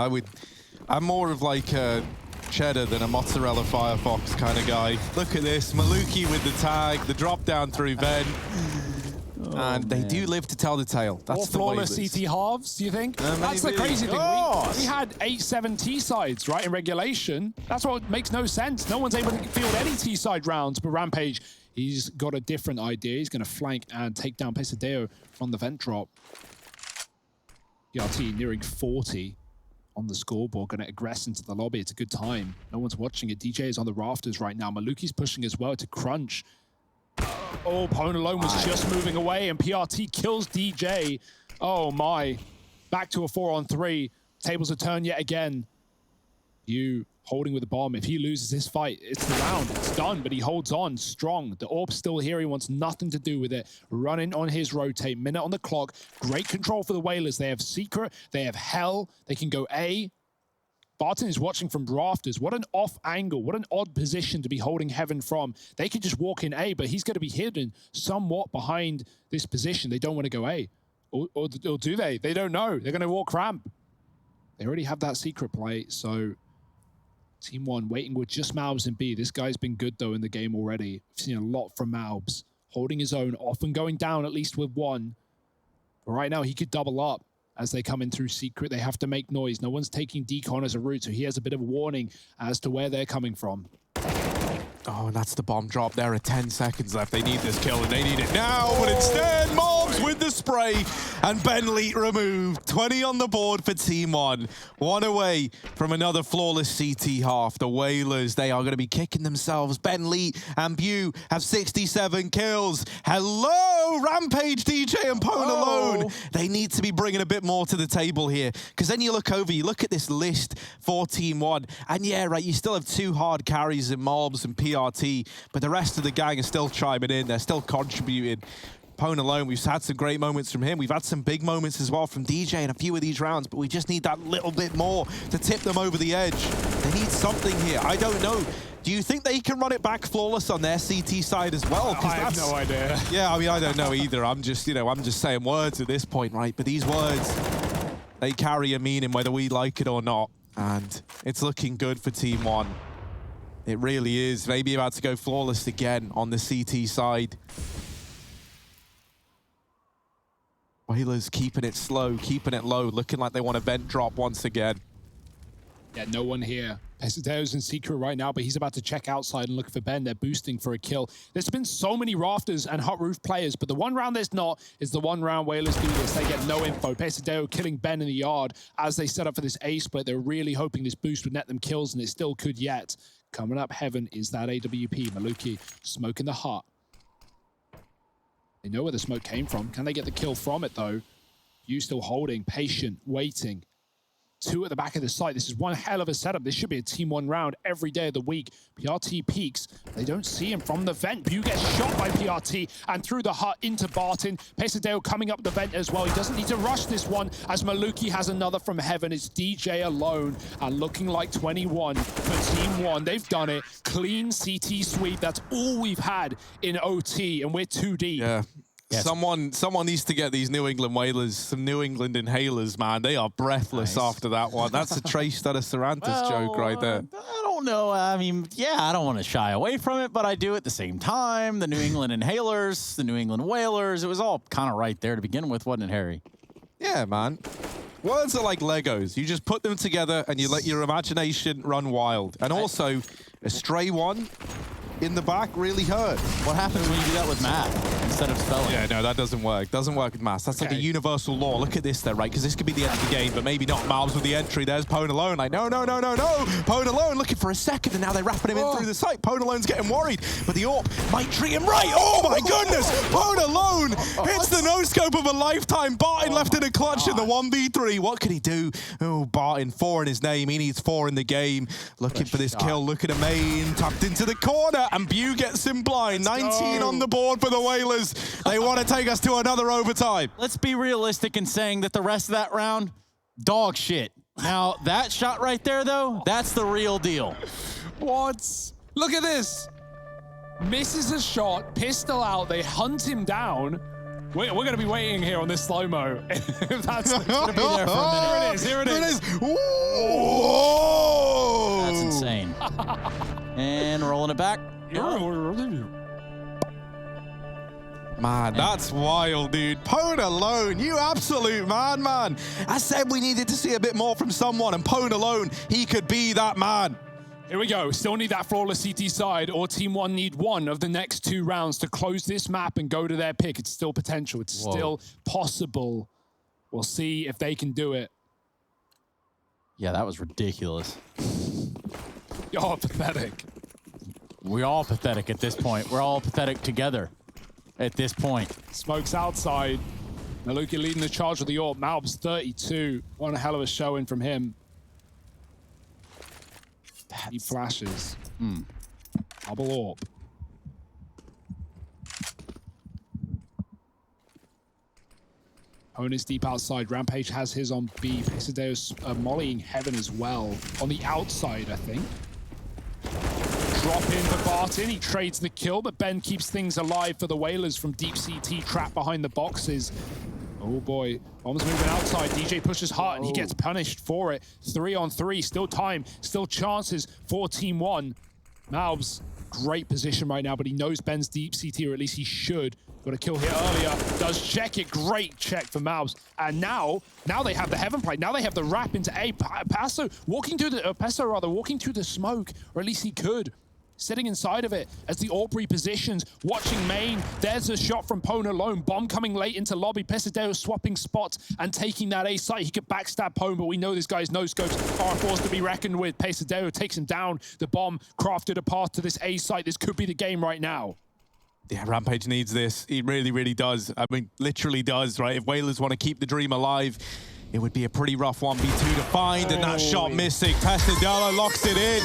[SPEAKER 3] I'm more of like a cheddar than a mozzarella Firefox kind of guy. Look at this, Maluki with the tag, the drop down through vent. And they do live to tell the tale. That's
[SPEAKER 5] Or
[SPEAKER 3] the way
[SPEAKER 5] flawless
[SPEAKER 3] it is.
[SPEAKER 5] CT halves, do you think? That's the
[SPEAKER 3] maybe.
[SPEAKER 5] crazy thing.
[SPEAKER 3] Yes.
[SPEAKER 5] We had 8-7 T-sides, right, in regulation. That's what makes no sense. No one's able to field any T-side rounds, but Rampage, he's got a different idea. He's going to flank and take down Pesadeo from the vent drop. PRT nearing 40 on the scoreboard, going to aggress into the lobby. It's a good time. No one's watching it. DJ is on the rafters right now. Maluki's pushing as well to crunch. Oh, Pwn alone was just moving away, and PRT kills DJ. Oh my. Back to a 4-on-3. Tables are turned yet again. You holding with the bomb. If he loses this fight, it's the round. It's done, but he holds on strong. The orb's still here. He wants nothing to do with it. Running on his rotate. Minute on the clock. Great control for the Whalers. They have Secret. They have Hell. They can go A. Barton is watching from rafters. What an off angle. What an odd position to be holding Heaven from. They could just walk in A, but he's going to be hidden somewhat behind this position. They don't want to go A. Or do they? They don't know. They're going to walk ramp. They already have that secret play, so Team 1 waiting with just Malbs and B. This guy's been good, though, in the game already. I've seen a lot from Malbs. Holding his own, often going down at least with one. But right now, he could double up. As they come in through secret, they have to make noise. No one's taking decon as a route, so he has a bit of a warning as to where they're coming from.
[SPEAKER 3] Oh, and that's the bomb drop. There are 10 seconds left. They need this kill, and they need it now. But instead, Mobs with the spray, and Ben Leet removed. 20 on the board for Team 1. One away from another flawless CT half. The Whalers, they are going to be kicking themselves. Ben Leet and Bew have 67 kills. Hello, Rampage, DJ, and Pwn alone. They need to be bringing a bit more to the table here. Because then you look over, you look at this list for Team 1, and yeah, right, you still have two hard carries in Mobs and PRT, but the rest of the gang are still chiming in. They're still contributing. Pwn alone, we've had some great moments from him. We've had some big moments as well from DJ in a few of these rounds, but we just need that little bit more to tip them over the edge. They need something here. I don't know. Do you think they can run it back flawless on their CT side as well?
[SPEAKER 5] I have no idea.
[SPEAKER 3] Yeah, I mean, I don't know either. I'm just, I'm just saying words at this point, right? But these words, they carry a meaning whether we like it or not. And it's looking good for Team 1. It really is. Maybe about to go flawless again on the CT side. Whalers keeping it slow, keeping it low, looking like they want a vent drop once again.
[SPEAKER 5] Yeah, no one here. Pesadeo's in secret right now, but he's about to check outside and look for Ben. They're boosting for a kill. There's been so many rafters and hot roof players, but the one round there's not is the one round Whalers do this. They get no info. Pesadeo killing Ben in the yard as they set up for this A split. They're really hoping this boost would net them kills, and it still could yet. Coming up, Heaven is that AWP. Maluki smoking the hut. They know where the smoke came from. Can they get the kill from it, though? You still holding, patient, waiting.
[SPEAKER 2] 2 at the back of the site. This is one hell of a setup. This should be a Team 1 round every day of the week. PRT peeks. They don't see him from the vent. Bu gets shot by PRT and through the hut into Barton. Pesadeo coming up the vent as well. He doesn't need to rush this one as Maluki has another from heaven. It's DJ alone and looking like 21 for Team 1. They've done it. Clean CT sweep. That's all we've had in OT, and we're 2 deep.
[SPEAKER 3] Yeah.
[SPEAKER 1] Yes.
[SPEAKER 3] Someone needs to get these New England Whalers some New England inhalers, man. They are breathless after that one. That's a Trace that a Sarantis joke right there.
[SPEAKER 1] I don't know. I mean, yeah, I don't want to shy away from it, but I do at the same time. The New England Inhalers, the New England Whalers, it was all kind of right there to begin with, wasn't it, Harry?
[SPEAKER 3] Yeah, man. Words are like Legos. You just put them together and you let your imagination run wild. And also, a stray one in the back really hurt.
[SPEAKER 1] What happens when you do that with math instead of spelling?
[SPEAKER 3] Yeah, no, that doesn't work. Doesn't work with maths. That's like a universal law. Look at this there, right? Because this could be the end of the game, but maybe not. Malbs with the entry. There's Pone alone. Like, no. Pone alone looking for a second, and now they're wrapping him in through the site. Pone alone's getting worried, but the AWP might treat him right. Oh my goodness! Pone alone hits the no-scope of a lifetime. Barton left in a clutch in the 1v3. What can he do? Oh, Barton, 4 in his name. He needs 4 in the game. Looking for this kill. Look at a main. Tucked into the corner, and Bu gets him blind. 19 on the board for the Whalers. They want to take us to another overtime.
[SPEAKER 1] Let's be realistic in saying that the rest of that round, dog shit. Now, that shot right there, though, that's the real deal.
[SPEAKER 5] What? Look at this. Misses a shot, pistol out, they hunt him down. We're going to be waiting here on this slow-mo. That's going to be there for a minute. Here it is.
[SPEAKER 3] Whoa!
[SPEAKER 1] That's insane. And rolling it back.
[SPEAKER 3] Man, that's wild, dude. Pone alone, you absolute man. I said we needed to see a bit more from someone, and Pone alone, he could be that man.
[SPEAKER 2] Here we go. Still need that flawless CT side, or Team 1 need one of the next 2 rounds to close this map and go to their pick. It's still potential. It's still possible. We'll see if they can do it.
[SPEAKER 1] Yeah, that was ridiculous.
[SPEAKER 2] You're pathetic.
[SPEAKER 1] We're all pathetic at this point. We're all pathetic together at this point.
[SPEAKER 2] Smoke's outside. Maluki leading the charge with the AWP. Malbs 32. One hell of a showing from him. He flashes. Double AWP. Honus deep outside. Rampage has his on B. Pesadeo's mollying heaven as well. On the outside, I think. Drop in for Barton. He trades the kill, but Ben keeps things alive for the Whalers from deep CT, trapped behind the boxes. Oh boy, Bomb's moving outside. DJ pushes hard and he gets punished for it. 3 on 3, still time, still chances for Team 1. Malbs, great position right now, but he knows Ben's deep CT, or at least he should. Got a kill here earlier, does check it. Great check for Malbs. And now they have the heaven play. Now they have the wrap into A. Peso walking to the smoke, or at least he could. Sitting inside of it as the AWP repositions, watching main. There's a shot from Pone alone. Bomb coming late into lobby. Pesadeo swapping spots and taking that A site. He could backstab Pone, but we know this guy's no-scopes are a force to be reckoned with. Pesadeo takes him down. The bomb crafted a path to this A site. This could be the game right now.
[SPEAKER 3] Yeah, Rampage needs this. He really does. I mean, literally does, right? If Whalers want to keep the dream alive, it would be a pretty rough 1v2 to find, and that shot missing. Pesadeo locks it in.